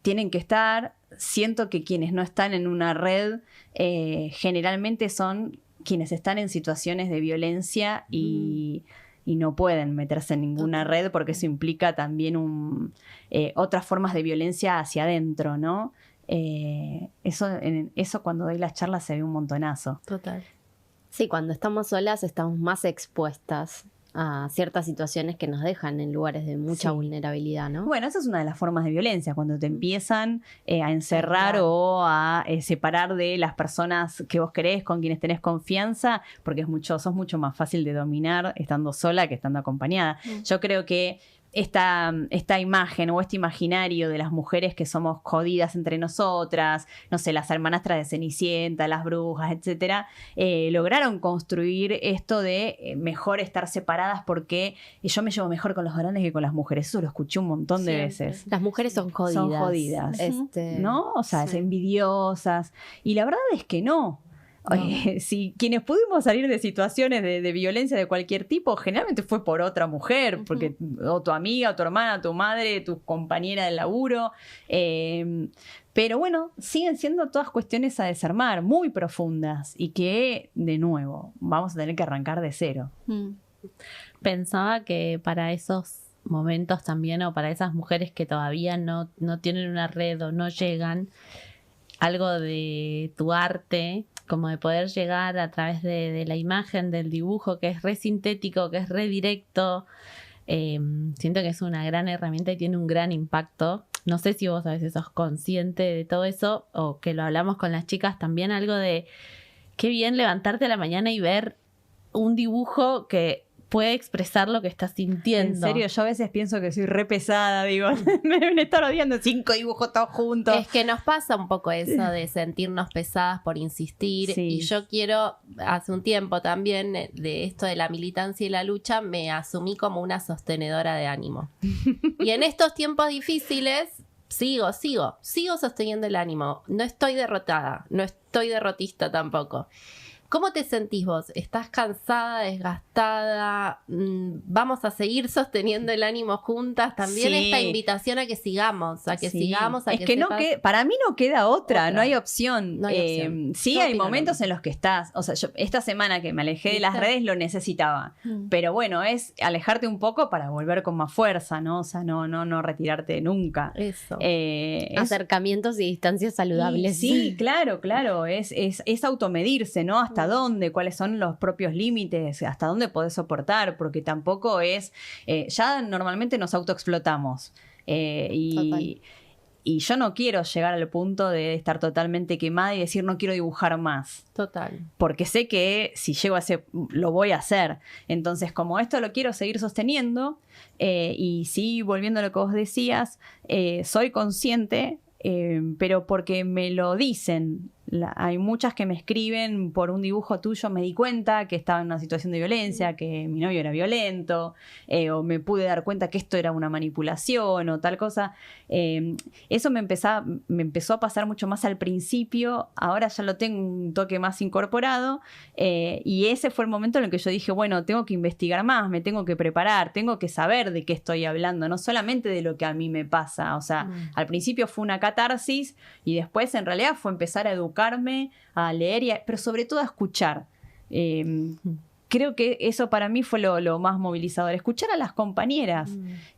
tienen que estar. Siento que quienes no están en una red generalmente son quienes están en situaciones de violencia y no pueden meterse en ninguna red porque eso implica también otras formas de violencia hacia adentro, ¿no? Eso cuando doy las charlas se ve un montonazo. Total. Sí, cuando estamos solas estamos más expuestas a ciertas situaciones que nos dejan en lugares de mucha vulnerabilidad, ¿no? Bueno, esa es una de las formas de violencia, cuando te empiezan a encerrar o a separar de las personas que vos querés, con quienes tenés confianza, porque sos mucho más fácil de dominar estando sola que estando acompañada. Yo creo que esta imagen o este imaginario de las mujeres que somos jodidas entre nosotras, no sé, las hermanastras de Cenicienta, las brujas, etcétera, lograron construir esto de mejor estar separadas porque yo me llevo mejor con los varones que con las mujeres. Eso lo escuché un montón de veces. Las mujeres son jodidas. Son jodidas, ¿no? O sea, envidiosas. Y la verdad es que no. Si quienes pudimos salir de situaciones de violencia de cualquier tipo, generalmente fue por otra mujer, porque o tu amiga, o tu hermana, tu madre, tu compañera de laburo. Pero bueno, siguen siendo todas cuestiones a desarmar, muy profundas, y que, de nuevo, vamos a tener que arrancar de cero. Pensaba que para esos momentos también, o para esas mujeres que todavía no tienen una red o no llegan, algo de tu arte, como de poder llegar a través de la imagen, del dibujo, que es re sintético, que es re directo. Siento que es una gran herramienta y tiene un gran impacto. No sé si vos a veces sos consciente de todo eso, o que lo hablamos con las chicas también, algo de qué bien levantarte a la mañana y ver un dibujo que puede expresar lo que está sintiendo. En serio, yo a veces pienso que soy re pesada, digo, me deben estar odiando 5 dibujos todos juntos. Es que nos pasa un poco eso de sentirnos pesadas por insistir. Sí. Y yo quiero, hace un tiempo también, de esto de la militancia y la lucha, me asumí como una sostenedora de ánimo. Y en estos tiempos difíciles, sigo sosteniendo el ánimo. No estoy derrotada, no estoy derrotista tampoco. ¿Cómo te sentís vos? ¿Estás cansada, desgastada? ¿Vamos a seguir sosteniendo el ánimo juntas? También Sí. esta invitación a que sigamos, a que Sí. sigamos, a es que que no sepas- que para mí no queda otra, no hay opción. No hay opción. Sí, Yo hay opino lo momentos mismo. en los que estás, o sea, yo esta semana que me alejé de las ¿Viste? redes lo necesitaba, pero bueno, es alejarte un poco para volver con más fuerza, ¿no? O sea, no retirarte nunca. Eso. Acercamientos y distancias saludables. Sí, claro, es automedirse, ¿no? Hasta dónde, cuáles son los propios límites, hasta dónde podés soportar, porque tampoco es, ya normalmente nos autoexplotamos. Total. Y yo no quiero llegar al punto de estar totalmente quemada y decir no quiero dibujar más. Total. Porque sé que si llego a ese, lo voy a hacer. Entonces, como esto lo quiero seguir sosteniendo, y sí, volviendo a lo que vos decías, soy consciente, pero porque me lo dicen. Hay muchas que me escriben por un dibujo tuyo, me di cuenta que estaba en una situación de violencia, que mi novio era violento, o me pude dar cuenta que esto era una manipulación o tal cosa. Eso me empezó a pasar mucho más al principio, ahora ya lo tengo un toque más incorporado, y ese fue el momento en el que yo dije, bueno, tengo que investigar más, me tengo que preparar, tengo que saber de qué estoy hablando, no solamente de lo que a mí me pasa. O sea, al principio fue una catarsis y después en realidad fue empezar a educarme, a leer, pero sobre todo a escuchar. Creo que eso para mí fue lo más movilizador, escuchar a las compañeras,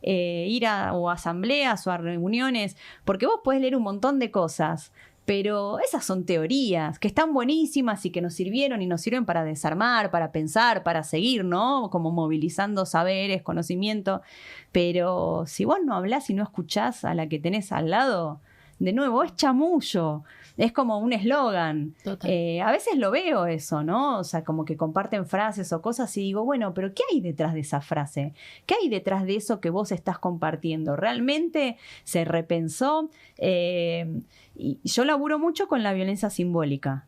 ir a asambleas o a reuniones, porque vos podés leer un montón de cosas, pero esas son teorías que están buenísimas y que nos sirvieron y nos sirven para desarmar, para pensar, para seguir, ¿no? Como movilizando saberes, conocimiento, pero si vos no hablás y no escuchás a la que tenés al lado, de nuevo, es chamullo. Es como un eslogan. A veces lo veo eso, ¿no? O sea, como que comparten frases o cosas y digo, bueno, pero ¿qué hay detrás de esa frase? ¿Qué hay detrás de eso que vos estás compartiendo? ¿Realmente se repensó? Y yo laburo mucho con la violencia simbólica.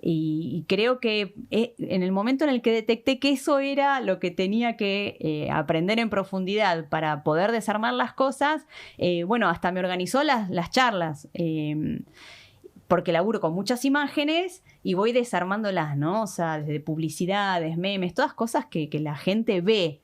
Y creo que en el momento en el que detecté que eso era lo que tenía que aprender en profundidad para poder desarmar las cosas, bueno, hasta me organizó las charlas, porque laburo con muchas imágenes y voy desarmándolas, ¿no? O sea, desde publicidades, memes, todas cosas que la gente ve.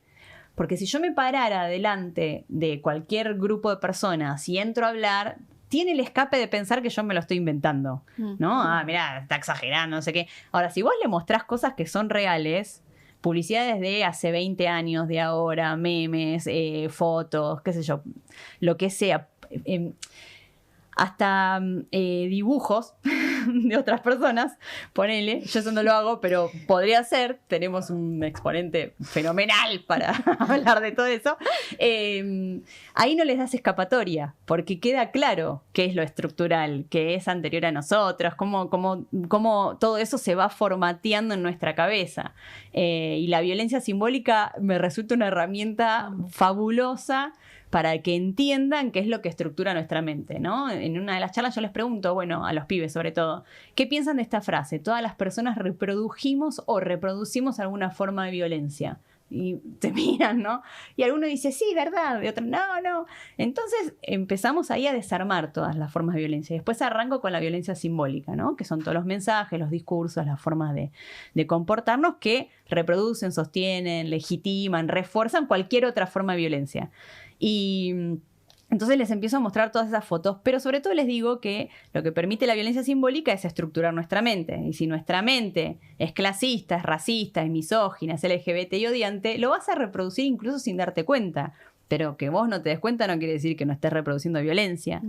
Porque si yo me parara delante de cualquier grupo de personas y entro a hablar, tiene el escape de pensar que yo me lo estoy inventando, ¿no? Ah, mirá, está exagerando, no sé qué. Ahora, si vos le mostrás cosas que son reales, publicidades de hace 20 años, de ahora, memes, fotos, qué sé yo, lo que sea, hasta dibujos de otras personas, ponele, yo eso no lo hago, pero podría ser, tenemos un exponente fenomenal para hablar de todo eso, ahí no les das escapatoria, porque queda claro qué es lo estructural, qué es anterior a nosotros, cómo todo eso se va formateando en nuestra cabeza. Y la violencia simbólica me resulta una herramienta fabulosa para que entiendan qué es lo que estructura nuestra mente, ¿no? En una de las charlas yo les pregunto, bueno, a los pibes sobre todo, ¿qué piensan de esta frase? Todas las personas reprodujimos o reproducimos alguna forma de violencia. Y te miran, ¿no? Y alguno dice, sí, verdad, y otro, no. Entonces empezamos ahí a desarmar todas las formas de violencia. Y después arranco con la violencia simbólica, ¿no? Que son todos los mensajes, los discursos, las formas de comportarnos que reproducen, sostienen, legitiman, refuerzan cualquier otra forma de violencia. Y entonces les empiezo a mostrar todas esas fotos, pero sobre todo les digo que lo que permite la violencia simbólica es estructurar nuestra mente. Y si nuestra mente es clasista, es racista, es misógina, es LGBT y odiante, lo vas a reproducir incluso sin darte cuenta. Pero que vos no te des cuenta no quiere decir que no estés reproduciendo violencia.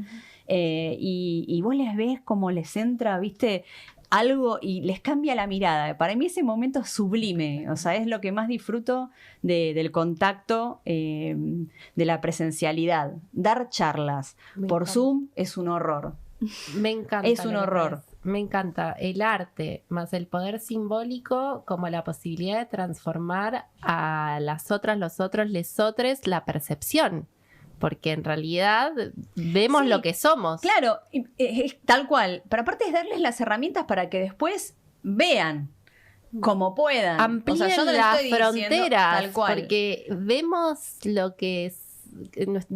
Y vos les ves como les entra, ¿viste? Algo y les cambia la mirada. Para mí ese momento es sublime, o sea, es lo que más disfruto del contacto, de la presencialidad. Dar charlas por Zoom es un horror. Me encanta. Es un horror. Me encanta el arte más el poder simbólico como la posibilidad de transformar a las otras, los otros, lesotres, la percepción. Porque en realidad vemos Sí, lo que somos. Claro, es tal cual. Pero aparte es darles las herramientas para que después vean como puedan. Amplíen O sea, yo no le las estoy diciendo fronteras, tal cual. porque vemos lo que es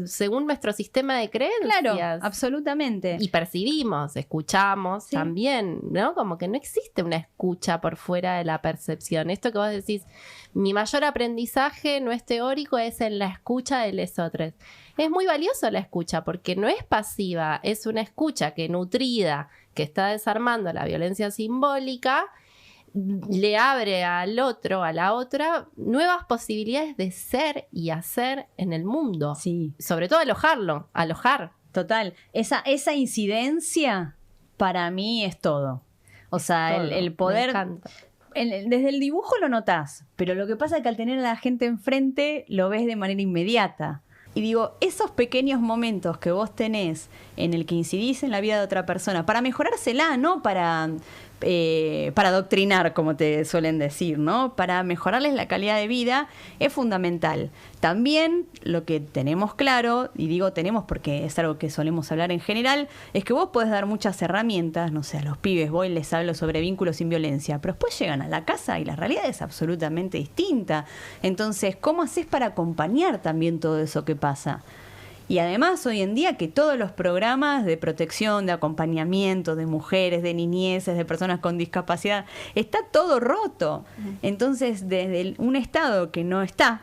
según nuestro sistema de creencias. Claro, absolutamente. Y percibimos, escuchamos Sí. también, ¿no? Como que no existe una escucha por fuera de la percepción. Esto que vos decís, mi mayor aprendizaje no es teórico, es en la escucha de lesotres. Es muy valioso la escucha porque no es pasiva, es una escucha que nutrida, que está desarmando la violencia simbólica, le abre al otro, a la otra, nuevas posibilidades de ser y hacer en el mundo. Sí, Sobre todo alojar. total. Esa incidencia para mí es todo. O sea, Todo. el Me poder... encanta. Desde el dibujo lo notás, pero lo que pasa es que al tener a la gente enfrente lo ves de manera inmediata. Y digo, esos pequeños momentos que vos tenés en el que incidís en la vida de otra persona, para mejorársela, no para adoctrinar, como te suelen decir, ¿no? Para mejorarles la calidad de vida, es fundamental. También lo que tenemos claro, y digo tenemos porque es algo que solemos hablar en general, es que vos podés dar muchas herramientas, no sé, a los pibes, voy y les hablo sobre vínculos sin violencia, pero después llegan a la casa y la realidad es absolutamente distinta. Entonces, ¿cómo haces para acompañar también todo eso que pasa? Y además hoy en día que todos los programas de protección, de acompañamiento de mujeres, de niñeces, de personas con discapacidad, está todo roto. Entonces, desde un Estado que no está,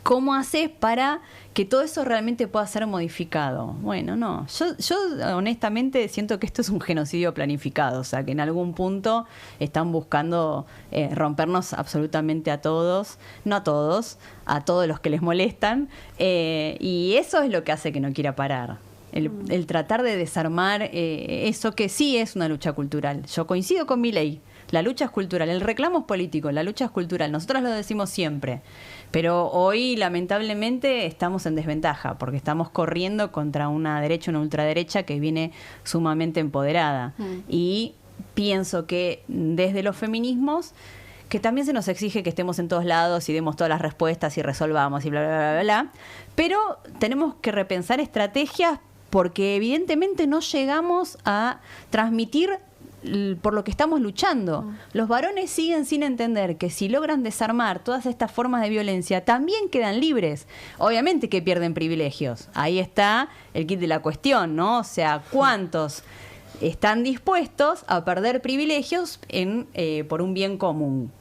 ¿cómo haces para que todo eso realmente pueda ser modificado? Bueno, no. Yo honestamente siento que esto es un genocidio planificado, o sea, que en algún punto están buscando rompernos absolutamente a todos, no a todos, a todos los que les molestan, y eso es lo que hace que no quiera parar. El tratar de desarmar eso que sí es una lucha cultural. Yo coincido con Milei. La lucha es cultural, el reclamo es político, la lucha es cultural. Nosotros lo decimos siempre. Pero hoy, lamentablemente, estamos en desventaja porque estamos corriendo contra una derecha, una ultraderecha que viene sumamente empoderada. Y pienso que desde los feminismos, que también se nos exige que estemos en todos lados y demos todas las respuestas y resolvamos y bla, bla, bla, bla, bla. Pero tenemos que repensar estrategias porque evidentemente no llegamos a transmitir por lo que estamos luchando. Los varones siguen sin entender que si logran desarmar todas estas formas de violencia, también quedan libres. Obviamente que pierden privilegios. Ahí está el kit de la cuestión, ¿no? O sea, ¿cuántos están dispuestos a perder privilegios por un bien común?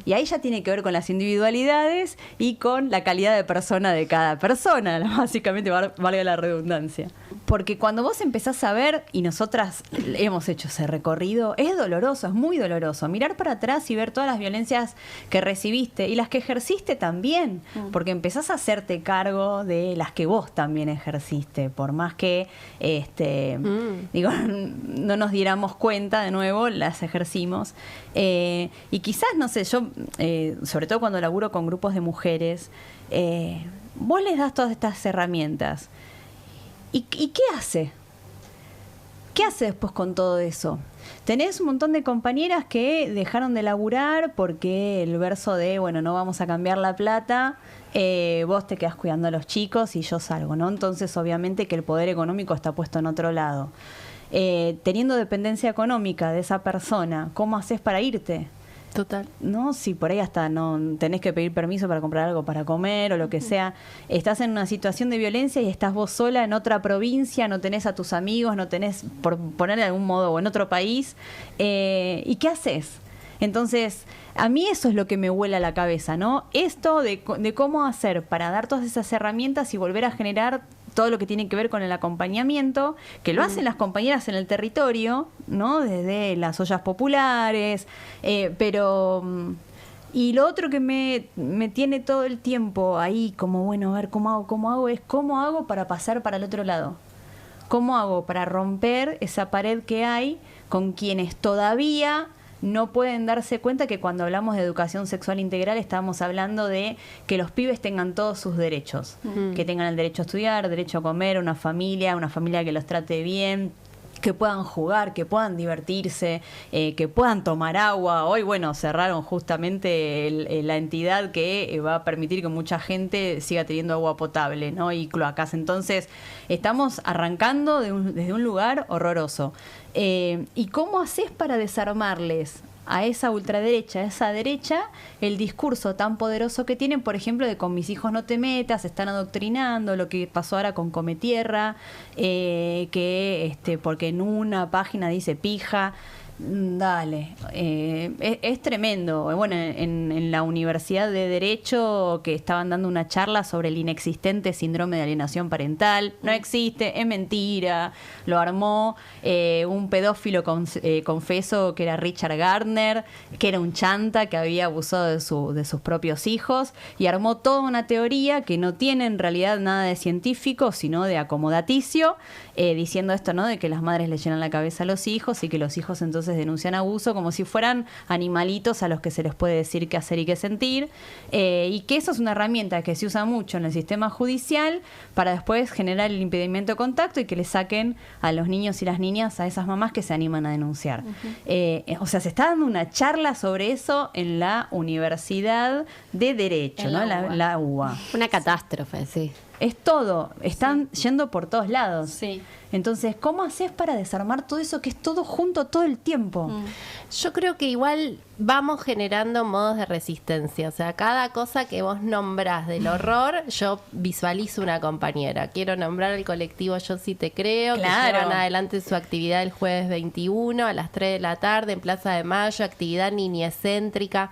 Y ahí ya tiene que ver con las individualidades y con la calidad de persona de cada persona, básicamente, valga la redundancia. Porque cuando vos empezás a ver, y nosotras hemos hecho ese recorrido, es doloroso, es muy doloroso. Mirar para atrás y ver todas las violencias que recibiste y las que ejerciste también, porque empezás a hacerte cargo de las que vos también ejerciste, por más que digo, no nos diéramos cuenta, de nuevo, las ejercimos. Y quizás, no sé, yo, sobre todo cuando laburo con grupos de mujeres, vos les das todas estas herramientas. ¿Y qué hace? ¿Qué hace después con todo eso? Tenés un montón de compañeras que dejaron de laburar porque el verso de, bueno, no vamos a cambiar la plata, vos te quedás cuidando a los chicos y yo salgo, ¿no? Entonces, obviamente que el poder económico está puesto en otro lado. Teniendo dependencia económica de esa persona, ¿cómo haces para irte? Total. ¿No? Si por ahí hasta no tenés que pedir permiso para comprar algo para comer o lo que sea, estás en una situación de violencia y estás vos sola en otra provincia, no tenés a tus amigos, no tenés, por poner de algún modo, o en otro país, ¿y qué haces? Entonces, a mí eso es lo que me vuela la cabeza, ¿no? Esto de cómo hacer para dar todas esas herramientas y volver a generar todo lo que tiene que ver con el acompañamiento, que lo hacen las compañeras en el territorio, ¿no? Desde las ollas populares, pero... Y lo otro que me tiene todo el tiempo ahí, como, bueno, a ver, ¿cómo hago? Es cómo hago para pasar para el otro lado. ¿Cómo hago para romper esa pared que hay con quienes todavía no pueden darse cuenta que cuando hablamos de educación sexual integral estamos hablando de que los pibes tengan todos sus derechos, que tengan el derecho a estudiar, derecho a comer, una familia que los trate bien, que puedan jugar, que puedan divertirse, que puedan tomar agua. Hoy, bueno, cerraron justamente la entidad que va a permitir que mucha gente siga teniendo agua potable, ¿no? Y cloacas. Entonces, estamos arrancando desde un lugar horroroso. ¿Y cómo haces para desarmarles a esa ultraderecha, a esa derecha, el discurso tan poderoso que tienen, por ejemplo, de con mis hijos no te metas, se están adoctrinando, lo que pasó ahora con Cometierra, porque en una página dice pija? Dale, es tremendo. Bueno, en la Universidad de Derecho que estaban dando una charla sobre el inexistente síndrome de alienación parental. No existe, es mentira. Lo armó un pedófilo confeso que era Richard Gardner, que era un chanta que había abusado de sus propios hijos, y armó toda una teoría que no tiene en realidad nada de científico, sino de acomodaticio, diciendo esto, ¿no? De que las madres le llenan la cabeza a los hijos y que los hijos entonces denuncian abuso como si fueran animalitos a los que se les puede decir qué hacer y qué sentir, y que eso es una herramienta que se usa mucho en el sistema judicial para después generar el impedimento de contacto y que le saquen a los niños y las niñas a esas mamás que se animan a denunciar. O sea, se está dando una charla sobre eso en la Universidad de Derecho, ¿no? La UBA. Una catástrofe, sí. Es todo, están yendo por todos lados. Sí. Entonces, ¿cómo haces para desarmar todo eso que es todo junto todo el tiempo? Yo creo que igual vamos generando modos de resistencia. O sea, cada cosa que vos nombrás del horror, yo visualizo una compañera. Quiero nombrar al colectivo Yo Sí Te Creo, Claro. que llevan adelante su actividad el jueves 21 a las 3 de la tarde en Plaza de Mayo, actividad niñecéntrica.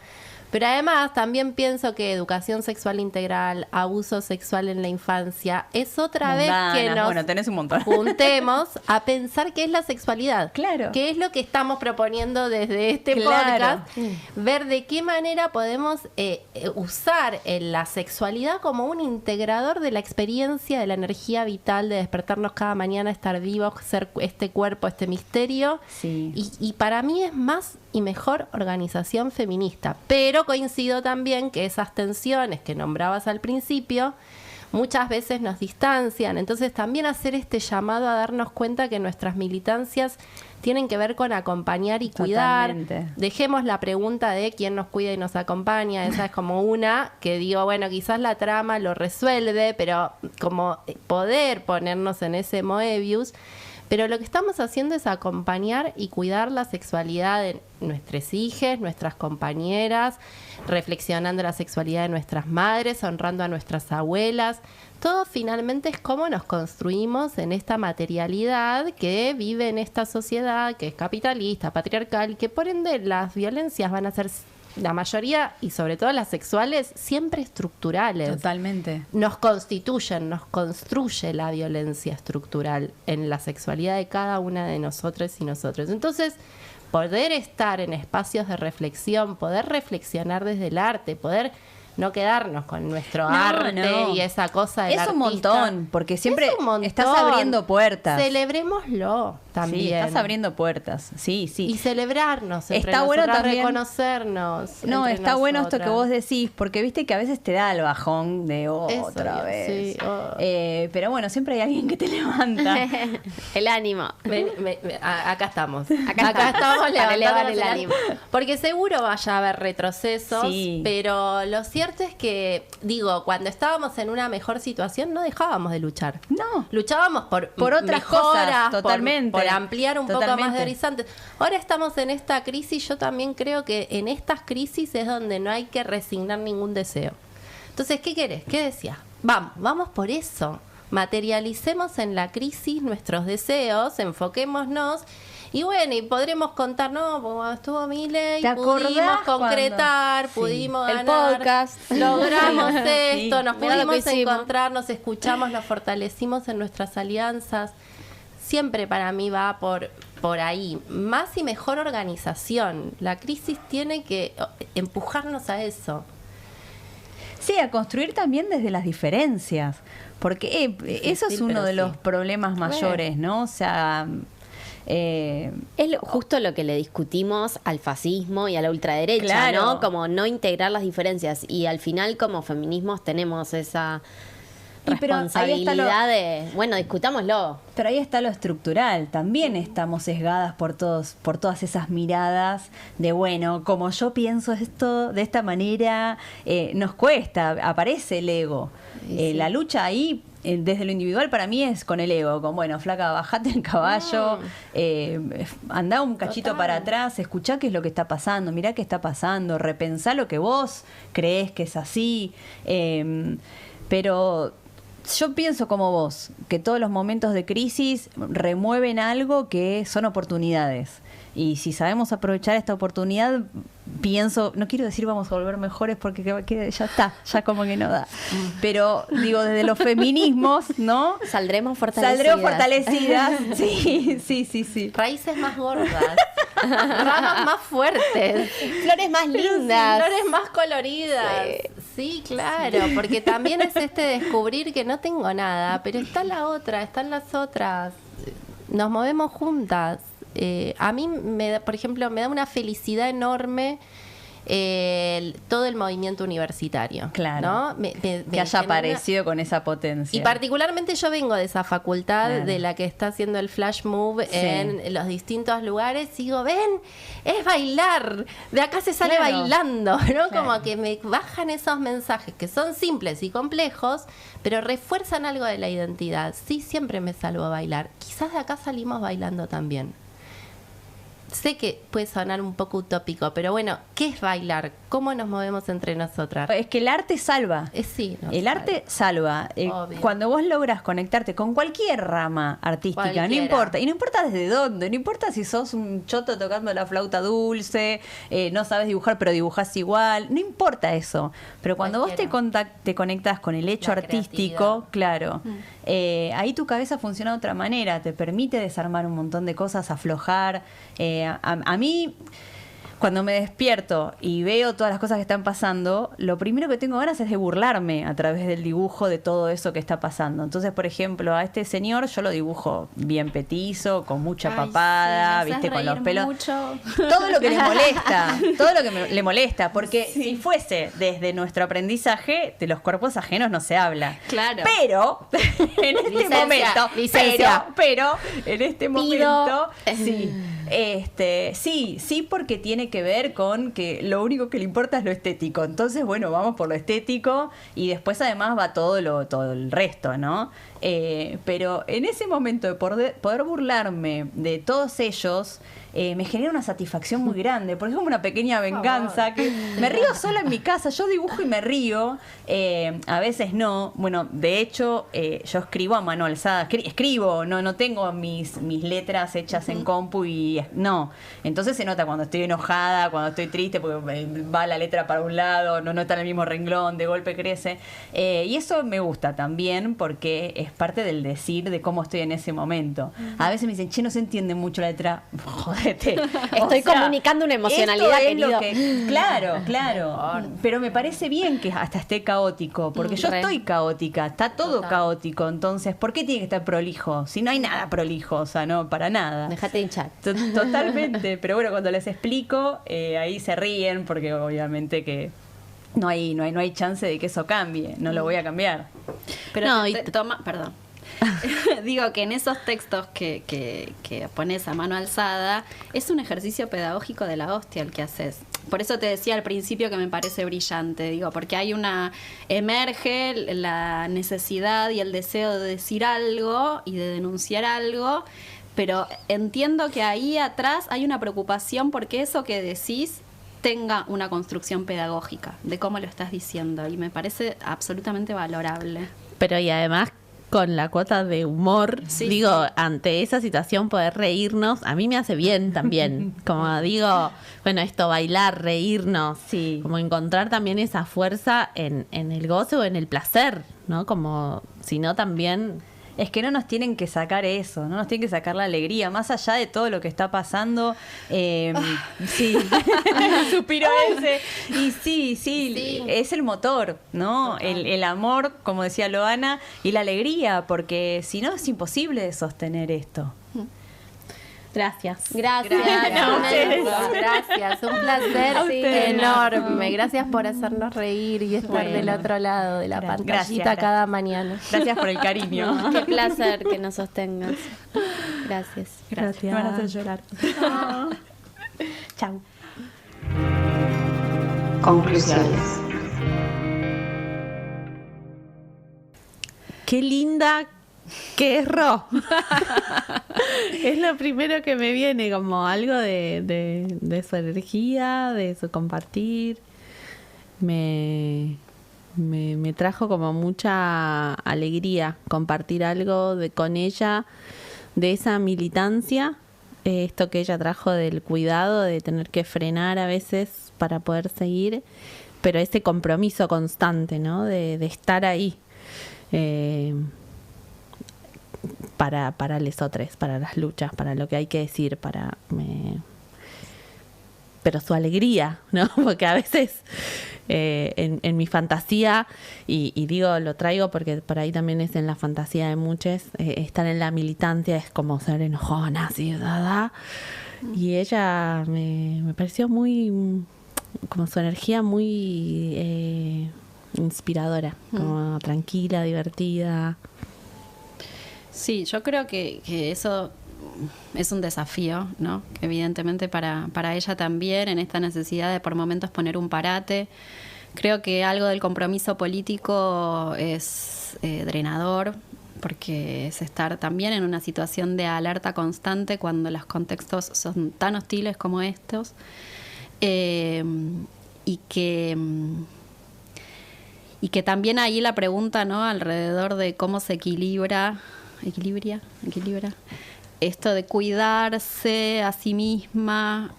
Pero además también pienso que educación sexual integral, abuso sexual en la infancia, es otra vez que nos Bueno, tenés un montón. juntemos a pensar qué es la sexualidad. Claro. ¿Qué es lo que estamos proponiendo desde este Claro. podcast? Ver de qué manera podemos usar la sexualidad como un integrador de la experiencia, de la energía vital, de despertarnos cada mañana, estar vivos, ser este cuerpo, este misterio. Sí. Y para mí es más y mejor organización feminista. Pero coincido también que esas tensiones que nombrabas al principio muchas veces nos distancian. Entonces también hacer este llamado a darnos cuenta que nuestras militancias tienen que ver con acompañar y cuidar. Totalmente. Dejemos la pregunta de quién nos cuida y nos acompaña. Esa es como una que digo, bueno, quizás la trama lo resuelve, pero como poder ponernos en ese Moebius. Pero lo que estamos haciendo es acompañar y cuidar la sexualidad de nuestras hijas, nuestras compañeras, reflexionando la sexualidad de nuestras madres, honrando a nuestras abuelas. Todo finalmente es cómo nos construimos en esta materialidad que vive en esta sociedad, que es capitalista, patriarcal, que por ende las violencias van a ser, la mayoría, y sobre todo las sexuales, siempre estructurales. Totalmente. Nos constituyen, nos construye la violencia estructural en la sexualidad de cada una de nosotras y nosotros. Entonces, poder estar en espacios de reflexión, poder reflexionar desde el arte, poder no quedarnos con nuestro arte y esa cosa del Es un artista. montón, porque siempre Es un montón. estás abriendo puertas. Celebrémoslo también. Sí, estás abriendo puertas. Sí, sí. Y celebrarnos entre Está bueno nosotras, también reconocernos. No, entre está bueno esto que nosotras. vos decís, porque viste que a veces te da el bajón de Eso, otra vez. sí, oh. Pero bueno, siempre hay alguien que te levanta. El ánimo. Acá estamos. Acá estamos para levantándonos elevar el ánimo. Porque seguro vaya a haber retrocesos, Sí. pero lo cierto es que, digo, cuando estábamos en una mejor situación no dejábamos de luchar. No. Luchábamos por Otras mejoras, cosas, por- totalmente. por ampliar un poco más Totalmente. de horizontes. Ahora estamos en esta crisis, yo también creo que en estas crisis es donde no hay que resignar ningún deseo. Entonces, ¿qué querés? ¿Qué decías? Vamos por eso. Materialicemos en la crisis nuestros deseos, enfoquémonos. Y bueno, y podremos contar, no, porque cuando estuvo Milei, ¿Te acordás pudimos concretar, cuando? pudimos El ganar, podcast. logramos Sí. esto, nos Mirá lo que pudimos hicimos. encontrar, nos escuchamos, nos fortalecimos en nuestras alianzas. Siempre para mí va por ahí. Más y mejor organización. La crisis tiene que empujarnos a eso. Sí, a construir también desde las diferencias, porque eso es Sí, uno pero de sí. los problemas mayores, ¿no? O sea, Es justo lo que le discutimos al fascismo y a la ultraderecha, Claro. ¿no? Como no integrar las diferencias. Y al final, como feminismos, tenemos esa pero ahí está responsabilidad de, bueno, discutámoslo. Pero ahí está lo estructural. También estamos sesgadas por todas esas miradas de, bueno, como yo pienso esto de esta manera, nos cuesta, aparece el ego. Sí. La lucha ahí, desde lo individual, para mí es con el ego. Con, bueno, flaca, bajate el caballo, andá un cachito para atrás, escuchá qué es lo que está pasando, mirá qué está pasando, repensá lo que vos creés que es así. Pero yo pienso como vos, que todos los momentos de crisis remueven algo que son oportunidades. Y si sabemos aprovechar esta oportunidad, pienso, no quiero decir vamos a volver mejores porque ya está, ya como que no da. Pero digo, desde los feminismos, ¿no? Saldremos fortalecidas. Saldremos fortalecidas. Sí. Raíces más gordas, ramas más fuertes, Flores más lindas. flores más coloridas. Sí, claro, porque también es descubrir que no tengo nada, pero está la otra, están las otras. Nos movemos juntas. A mí, por ejemplo, me da una felicidad enorme todo el movimiento universitario. Claro. ¿no? Que haya aparecido con esa potencia. Y particularmente yo vengo de esa facultad de la que está haciendo el flash move en los distintos lugares. Y digo, ven, es bailar. De acá se sale bailando, ¿no? Claro. Como que me bajan esos mensajes que son simples y complejos, pero refuerzan algo de la identidad. Sí, siempre me salgo a bailar. Quizás de acá salimos bailando también. Sé que puede sonar un poco utópico, pero bueno, ¿qué es bailar? ¿Cómo nos movemos entre nosotras? Es que el arte salva. Sí, El arte salva. Obvio. Cuando vos logras conectarte con cualquier rama artística, Cualquiera. no importa. Y no importa desde dónde, no importa si sos un choto tocando la flauta dulce, no sabes dibujar, pero dibujás igual. No importa eso. Pero cuando vos te conectás con el hecho La artístico, claro, ahí tu cabeza funciona de otra manera. Te permite desarmar un montón de cosas, aflojar. A mí, cuando me despierto y veo todas las cosas que están pasando, lo primero que tengo ganas es de burlarme a través del dibujo de todo eso que está pasando. Entonces, por ejemplo, a este señor yo lo dibujo bien petizo, con mucha papada, sí, me viste, haces con los reír pelos. mucho. Todo lo que le molesta, todo lo que le molesta, porque si fuese desde nuestro aprendizaje, de los cuerpos ajenos no se habla. Claro. Pero, en este momento, pero en este momento, sí, porque tiene que ver con que lo único que le importa es lo estético. Entonces, bueno, vamos por lo estético y después además va todo el resto, ¿no? Pero en ese momento de poder burlarme de todos ellos, me genera una satisfacción muy grande, porque es como una pequeña venganza, que me río sola en mi casa, yo dibujo y me río, a veces no, bueno, de hecho, yo escribo a mano alzada, escribo, no tengo mis letras hechas en compu y no, entonces se nota cuando estoy enojada, cuando estoy triste, porque va la letra para un lado, no está en el mismo renglón, de golpe crece, y eso me gusta también, porque es parte del decir de cómo estoy en ese momento. A veces me dicen, che, no se entiende mucho la letra, joder. Estoy comunicando una emocionalidad, esto es lo querido. Claro. Pero me parece bien que hasta esté caótico, porque yo estoy caótica, está todo caótico. Entonces, ¿por qué tiene que estar prolijo? Si no hay nada prolijo, o sea, no, para nada. Déjate hinchar. Totalmente. Pero bueno, cuando les explico, ahí se ríen, porque obviamente que no hay chance de que eso cambie. No lo voy a cambiar. Pero No, perdón. Digo que en esos textos que pones a mano alzada es un ejercicio pedagógico de la hostia el que haces. Por eso te decía al principio que me parece brillante, digo, porque emerge la necesidad y el deseo de decir algo y de denunciar algo, pero entiendo que ahí atrás hay una preocupación porque eso que decís tenga una construcción pedagógica de cómo lo estás diciendo, y me parece absolutamente valorable. Pero y además con la cuota de humor, ante esa situación poder reírnos, a mí me hace bien también. Como digo, bueno, esto, bailar, reírnos, como encontrar también esa fuerza en el goce o en el placer, ¿no? Como, si no también... Es que no nos tienen que sacar eso, no nos tienen que sacar la alegría, más allá de todo lo que está pasando. Sí, suspiro ese. Y sí, es el motor, ¿no? El amor, como decía Loana, y la alegría, porque si no es imposible de sostener esto. Gracias. Gracias, gracias, un placer enorme. Gracias por hacernos reír y estar del otro lado de la pantallita gracias. cada mañana. Gracias por el cariño. Qué placer que nos sostengas. Gracias. Gracias. Me van a hacer llorar. Chau. Conclusiones. Qué linda que es Ro. Es lo primero que me viene, como algo de su energía, de su compartir. Me trajo como mucha alegría compartir algo con ella, de esa militancia, esto que ella trajo del cuidado, de tener que frenar a veces para poder seguir, pero ese compromiso constante, ¿no? De estar ahí. Para lesotres, para las luchas, para lo que hay que decir, pero su alegría, ¿no? Porque a veces en mi fantasía, y digo, lo traigo porque por ahí también es en la fantasía de muchos, estar en la militancia es como ser enojona, así, y ella me pareció muy, como su energía muy inspiradora, como tranquila, divertida. Sí, yo creo que eso es un desafío, ¿no? Evidentemente para ella también, en esta necesidad de por momentos poner un parate. Creo que algo del compromiso político es drenador, porque es estar también en una situación de alerta constante cuando los contextos son tan hostiles como estos. Y que también ahí la pregunta, ¿no? Alrededor de cómo se equilibra esto de cuidarse a sí misma,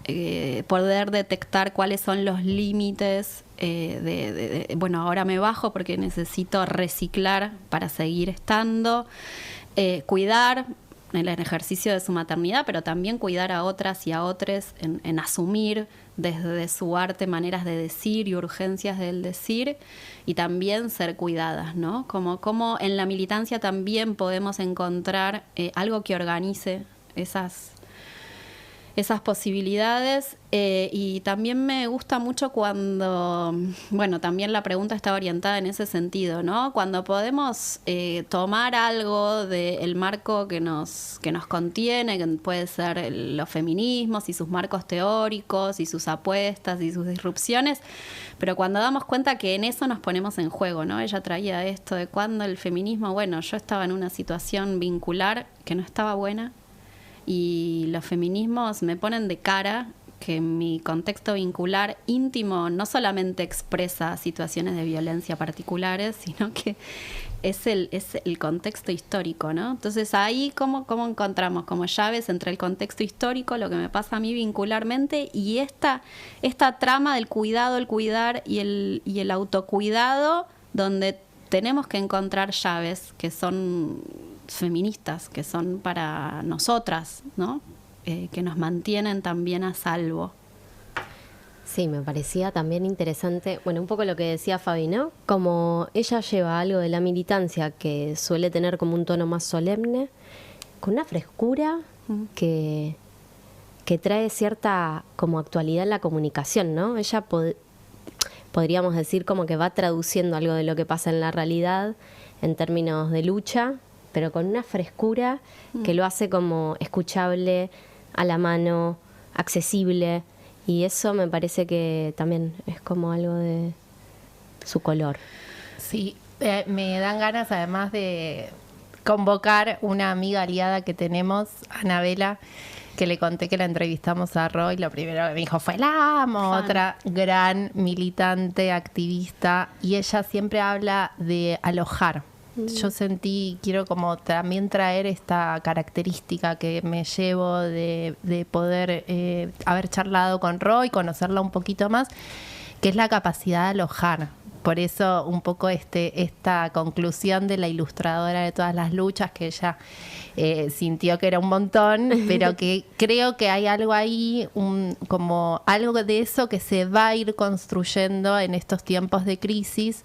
poder detectar cuáles son los límites, bueno, ahora me bajo porque necesito reciclar para seguir estando, cuidar en el ejercicio de su maternidad, pero también cuidar a otras y a otros en asumir desde su arte maneras de decir y urgencias del decir, y también ser cuidadas, ¿no? Como en la militancia también podemos encontrar algo que organice esas posibilidades, y también me gusta mucho cuando, bueno, también la pregunta está orientada en ese sentido, ¿no? Cuando podemos tomar algo del marco que nos contiene, que puede ser los feminismos y sus marcos teóricos y sus apuestas y sus disrupciones, pero cuando damos cuenta que en eso nos ponemos en juego, ¿no? Ella traía esto de cuando el feminismo, bueno, yo estaba en una situación vincular que no estaba buena, y los feminismos me ponen de cara que mi contexto vincular íntimo no solamente expresa situaciones de violencia particulares, sino que es el contexto histórico, ¿no? Entonces ahí cómo encontramos como llaves entre el contexto histórico, lo que me pasa a mí vincularmente, y esta trama del cuidado, el cuidar y el autocuidado, donde tenemos que encontrar llaves que son feministas, que son para nosotras, ¿no? Que nos mantienen también a salvo. Sí, me parecía también interesante, bueno, un poco lo que decía Fabi, ¿no? Como ella lleva algo de la militancia que suele tener como un tono más solemne, con una frescura que trae cierta como actualidad en la comunicación, ¿no? Ella podríamos decir como que va traduciendo algo de lo que pasa en la realidad en términos de lucha, pero con una frescura que lo hace como escuchable, a la mano, accesible, y eso me parece que también es como algo de su color. Sí, me dan ganas además de convocar una amiga aliada que tenemos, Anabela, que le conté que la entrevistamos a Roy, lo primero que me dijo fue la amo, otra gran militante, activista, y ella siempre habla de alojar. Yo quiero como también traer esta característica que me llevo de poder haber charlado con Roy, conocerla un poquito más, que es la capacidad de alojar. Por eso un poco esta conclusión de la ilustradora de todas las luchas, que ella sintió que era un montón, pero que creo que hay algo ahí, como algo de eso que se va a ir construyendo en estos tiempos de crisis.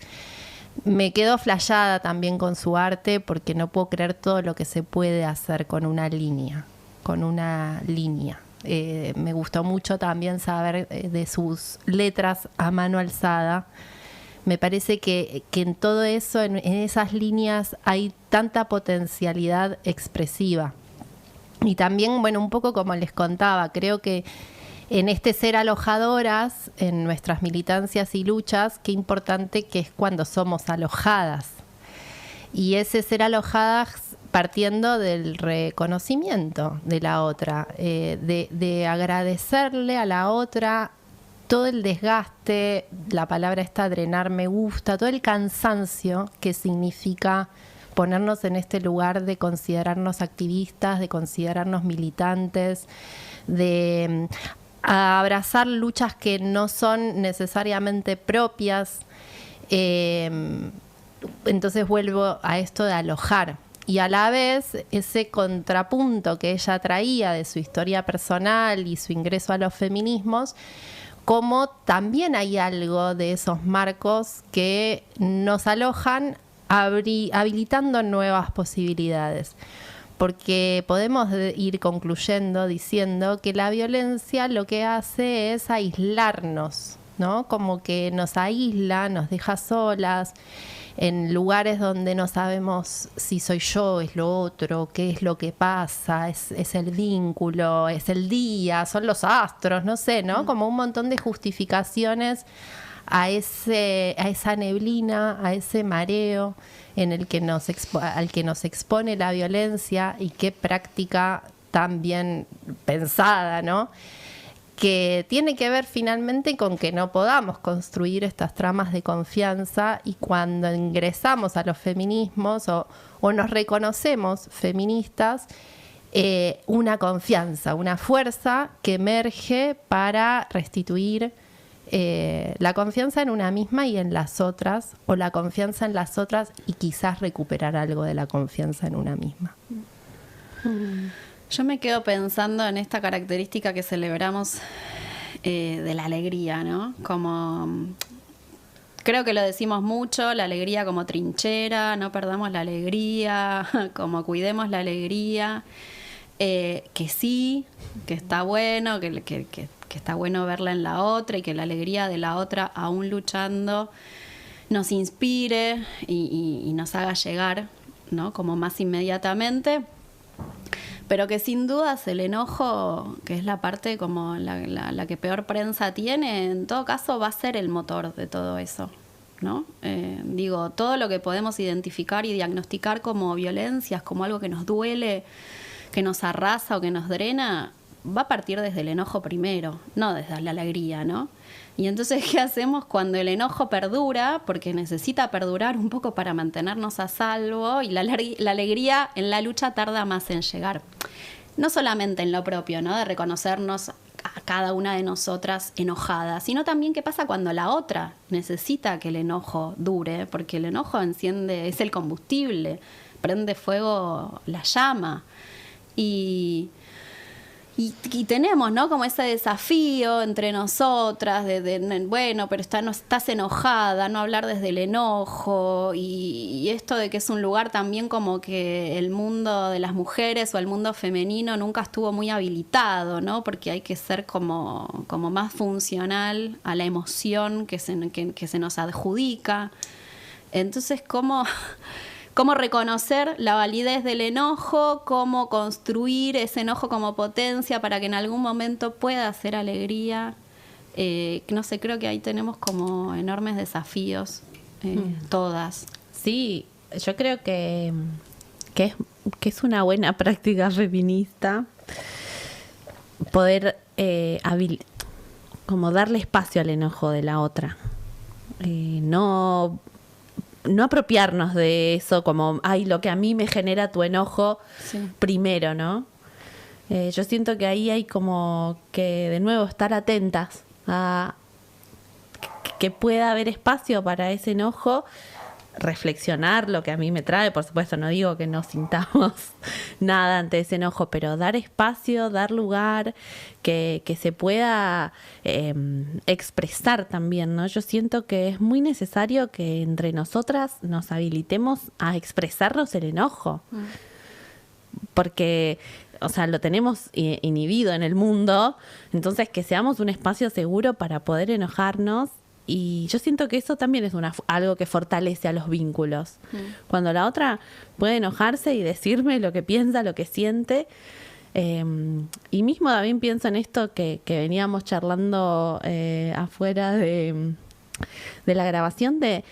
Me quedo flasheada también con su arte, porque no puedo creer todo lo que se puede hacer con una línea. con una línea. Me gustó mucho también saber de sus letras a mano alzada. Me parece que en todo eso, en esas líneas, hay tanta potencialidad expresiva. Y también, bueno, un poco como les contaba, creo que en este ser alojadoras, en nuestras militancias y luchas, qué importante que es cuando somos alojadas. Y ese ser alojadas partiendo del reconocimiento de la otra, de agradecerle a la otra todo el desgaste, la palabra esta drenar me gusta, todo el cansancio que significa ponernos en este lugar de considerarnos activistas, de considerarnos militantes, de abrazar luchas que no son necesariamente propias. Entonces vuelvo a esto de alojar. Y a la vez ese contrapunto que ella traía de su historia personal y su ingreso a los feminismos, como también hay algo de esos marcos que nos alojan habilitando nuevas posibilidades. Porque podemos ir concluyendo diciendo que la violencia lo que hace es aislarnos, ¿no? Como que nos aísla, nos deja solas, en lugares donde no sabemos si soy yo, es lo otro, qué es lo que pasa, es el vínculo, es el día, son los astros, no sé, ¿no? Como un montón de justificaciones a esa neblina, a ese mareo en el que al que nos expone la violencia, y qué práctica tan bien pensada, ¿no? Que tiene que ver finalmente con que no podamos construir estas tramas de confianza, y cuando ingresamos a los feminismos o nos reconocemos feministas, una confianza, una fuerza que emerge para restituir la confianza en una misma y en las otras, o la confianza en las otras y quizás recuperar algo de la confianza en una misma. Yo me quedo pensando en esta característica que celebramos de la alegría, ¿no? Como, creo que lo decimos mucho, la alegría como trinchera, no perdamos la alegría, como cuidemos la alegría, que sí, que está bueno, que está bueno verla en la otra, y que la alegría de la otra, aún luchando, nos inspire y nos haga llegar, ¿no? Como más inmediatamente. Pero que sin dudas el enojo, que es la parte como la que peor prensa tiene, en todo caso va a ser el motor de todo eso, ¿no? Digo, todo lo que podemos identificar y diagnosticar como violencias, como algo que nos duele, que nos arrasa o que nos drena, va a partir desde el enojo primero, no desde la alegría, ¿no? Y entonces, ¿qué hacemos cuando el enojo perdura? Porque necesita perdurar un poco para mantenernos a salvo, y la alegría en la lucha tarda más en llegar. No solamente en lo propio, ¿no? De reconocernos a cada una de nosotras enojada, sino también qué pasa cuando la otra necesita que el enojo dure, porque el enojo enciende, es el combustible, prende fuego la llama. Y tenemos, ¿no? Como ese desafío entre nosotras de bueno, pero no estás enojada, no hablar desde el enojo, y esto de que es un lugar también como que el mundo de las mujeres o el mundo femenino nunca estuvo muy habilitado, ¿no? Porque hay que ser como más funcional a la emoción que se nos adjudica. Entonces, ¿cómo reconocer la validez del enojo? ¿Cómo construir ese enojo como potencia para que en algún momento pueda hacer alegría? No sé, creo que ahí tenemos como enormes desafíos, todas. Sí, yo creo que es una buena práctica feminista poder como darle espacio al enojo de la otra. No apropiarnos de eso como, ay, lo que a mí me genera tu enojo, sí, primero, ¿no? Yo siento que ahí hay como que, de nuevo, estar atentas a que pueda haber espacio para ese enojo, reflexionar lo que a mí me trae. Por supuesto, no digo que no sintamos nada ante ese enojo, pero dar espacio, dar lugar, que se pueda expresar también, ¿no? Yo siento que es muy necesario que entre nosotras nos habilitemos a expresarnos el enojo. Porque o sea, lo tenemos inhibido en el mundo, entonces que seamos un espacio seguro para poder enojarnos. Y yo siento que eso también es algo que fortalece a los vínculos. Cuando la otra puede enojarse y decirme lo que piensa, lo que siente. Y mismo también pienso en esto que veníamos charlando afuera de la grabación, de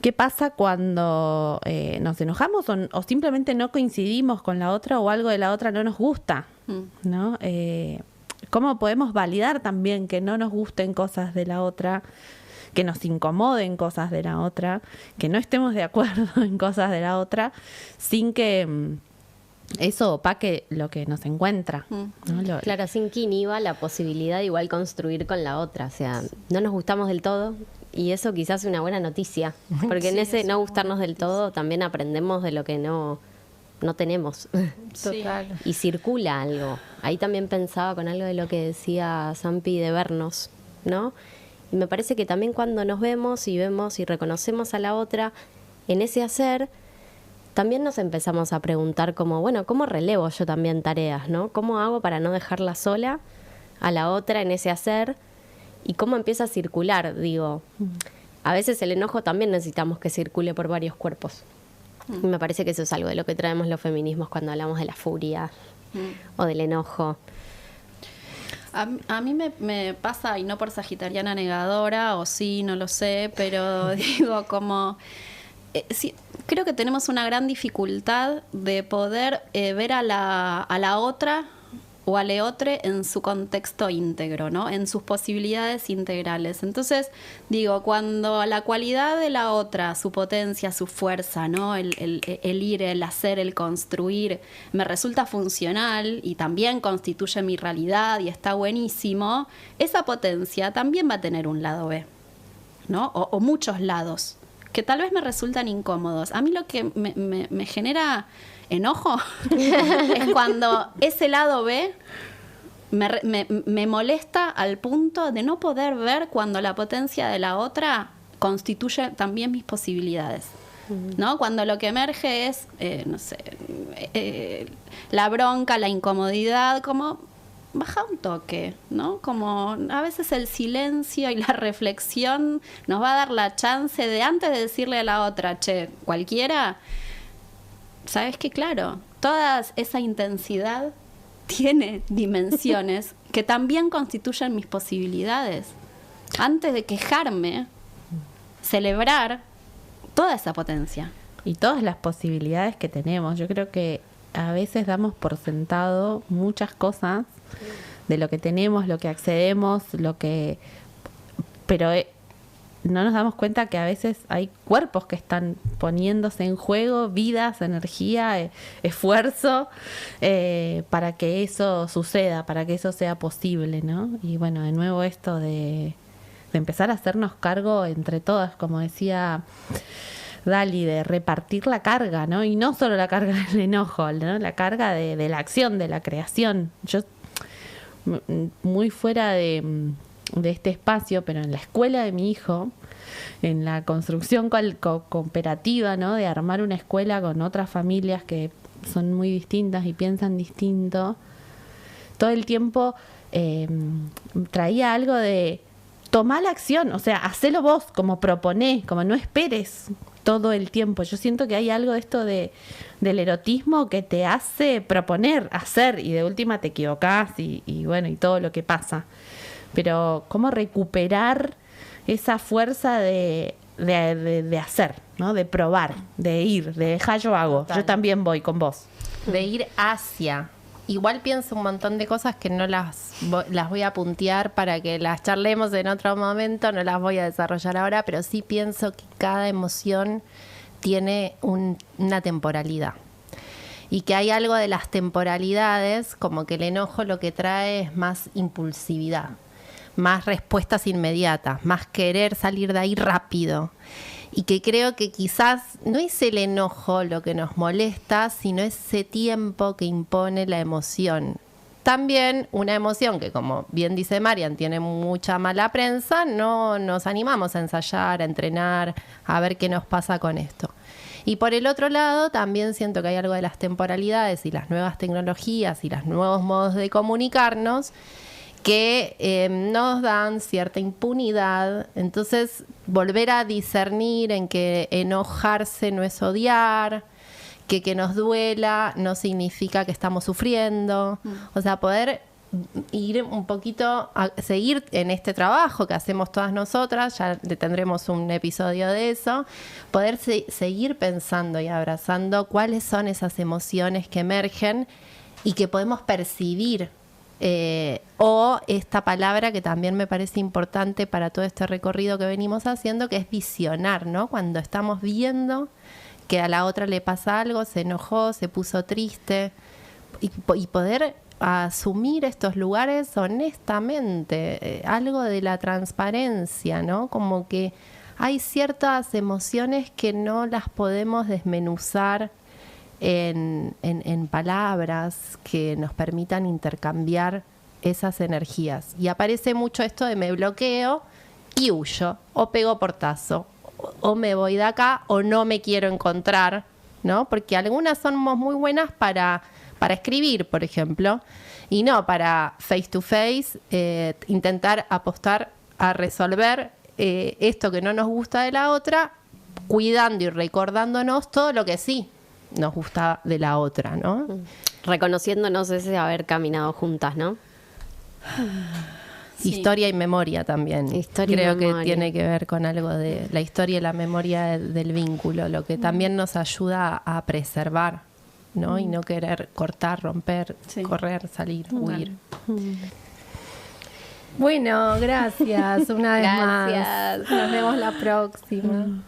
qué pasa cuando nos enojamos o simplemente no coincidimos con la otra o algo de la otra no nos gusta, ¿no? ¿Cómo podemos validar también que no nos gusten cosas de la otra, que nos incomoden cosas de la otra, que no estemos de acuerdo en cosas de la otra, sin que eso opaque lo que nos encuentra, ¿no? Claro, sin que inhiba la posibilidad de igual construir con la otra. O sea, no nos gustamos del todo y eso quizás es una buena noticia, porque en ese no gustarnos del todo también aprendemos de lo que no tenemos. Total. Y circula algo. Ahí también pensaba con algo de lo que decía Sampi de vernos, ¿no? Y me parece que también cuando nos vemos y reconocemos a la otra en ese hacer, también nos empezamos a preguntar como, bueno, ¿cómo relevo yo también tareas, no? ¿Cómo hago para no dejarla sola a la otra en ese hacer? ¿Y cómo empieza a circular? Digo, a veces el enojo también necesitamos que circule por varios cuerpos. Y me parece que eso es algo de lo que traemos los feminismos cuando hablamos de la furia o del enojo. A mí me pasa, y no por sagitariana negadora, o sí, no lo sé, pero digo como... sí, creo que tenemos una gran dificultad de poder ver a la otra o a leotre en su contexto íntegro, ¿no? En sus posibilidades integrales. Entonces, digo, cuando la cualidad de la otra, su potencia, su fuerza, ¿no? El ir, el hacer, el construir, me resulta funcional y también constituye mi realidad y está buenísimo, esa potencia también va a tener un lado B, ¿no? O muchos lados, que tal vez me resultan incómodos. A mí lo que me genera enojo es cuando ese lado B me molesta al punto de no poder ver cuando la potencia de la otra constituye también mis posibilidades, ¿no? Cuando lo que emerge es, no sé, la bronca, la incomodidad, como... baja un toque, ¿no? Como a veces el silencio y la reflexión nos va a dar la chance de, antes de decirle a la otra, che, cualquiera, sabes que claro, toda esa intensidad tiene dimensiones que también constituyen mis posibilidades. Antes de quejarme, celebrar toda esa potencia. Y todas las posibilidades que tenemos. Yo creo que a veces damos por sentado muchas cosas de lo que tenemos, lo que accedemos, pero no nos damos cuenta que a veces hay cuerpos que están poniéndose en juego, vidas, energía, esfuerzo, para que eso suceda, para que eso sea posible, ¿no? Y bueno, de nuevo esto de empezar a hacernos cargo entre todas, como decía Dali, de repartir la carga, ¿no? Y no solo la carga del enojo, ¿no? La carga de la acción, de la creación. Yo, muy fuera de este espacio, pero en la escuela de mi hijo, en la construcción cooperativa, ¿no? De armar una escuela con otras familias que son muy distintas y piensan distinto, todo el tiempo traía algo de tomá la acción, o sea, hacelo vos, como proponé, como no esperes todo el tiempo. Yo siento que hay algo de esto del erotismo que te hace proponer, hacer, y de última te equivocás y bueno, y todo lo que pasa. Pero cómo recuperar esa fuerza de hacer, ¿no? De probar, de ir, de dejar yo hago. Total. Yo también voy con vos. De ir hacia. Igual pienso un montón de cosas que no las voy a puntear para que las charlemos en otro momento, no las voy a desarrollar ahora, pero sí pienso que cada emoción tiene una temporalidad. Y que hay algo de las temporalidades, como que el enojo lo que trae es más impulsividad, más respuestas inmediatas, más querer salir de ahí rápido. Y que creo que quizás no es el enojo lo que nos molesta, sino ese tiempo que impone la emoción. También una emoción que, como bien dice Marian, tiene mucha mala prensa, no nos animamos a ensayar, a entrenar, a ver qué nos pasa con esto. Y por el otro lado, también siento que hay algo de las temporalidades y las nuevas tecnologías y los nuevos modos de comunicarnos que nos dan cierta impunidad. Entonces, volver a discernir en que enojarse no es odiar, que nos duela no significa que estamos sufriendo. O sea, poder ir un poquito a seguir en este trabajo que hacemos todas nosotras, ya le tendremos un episodio de eso, poder seguir pensando y abrazando cuáles son esas emociones que emergen y que podemos percibir. O esta palabra que también me parece importante para todo este recorrido que venimos haciendo, que es visionar, ¿no? Cuando estamos viendo que a la otra le pasa algo, se enojó, se puso triste, y poder asumir estos lugares honestamente, algo de la transparencia, ¿no? Como que hay ciertas emociones que no las podemos desmenuzar en palabras que nos permitan intercambiar esas energías. Y aparece mucho esto de me bloqueo y huyo, o pego portazo, o me voy de acá, o no me quiero encontrar, ¿no? Porque algunas somos muy buenas para escribir, por ejemplo, y no para face to face, intentar apostar a resolver esto que no nos gusta de la otra, cuidando y recordándonos todo lo que sí nos gusta de la otra, ¿no? Reconociéndonos ese haber caminado juntas, ¿no? Sí. Historia y memoria también. Historia y Creo que memoria. tiene que ver con algo de la historia y la memoria del vínculo, lo que también nos ayuda a preservar, ¿no? Y no querer cortar, romper, Sí. correr, salir, huir. Bueno, gracias una vez más. Gracias. Nos vemos la próxima.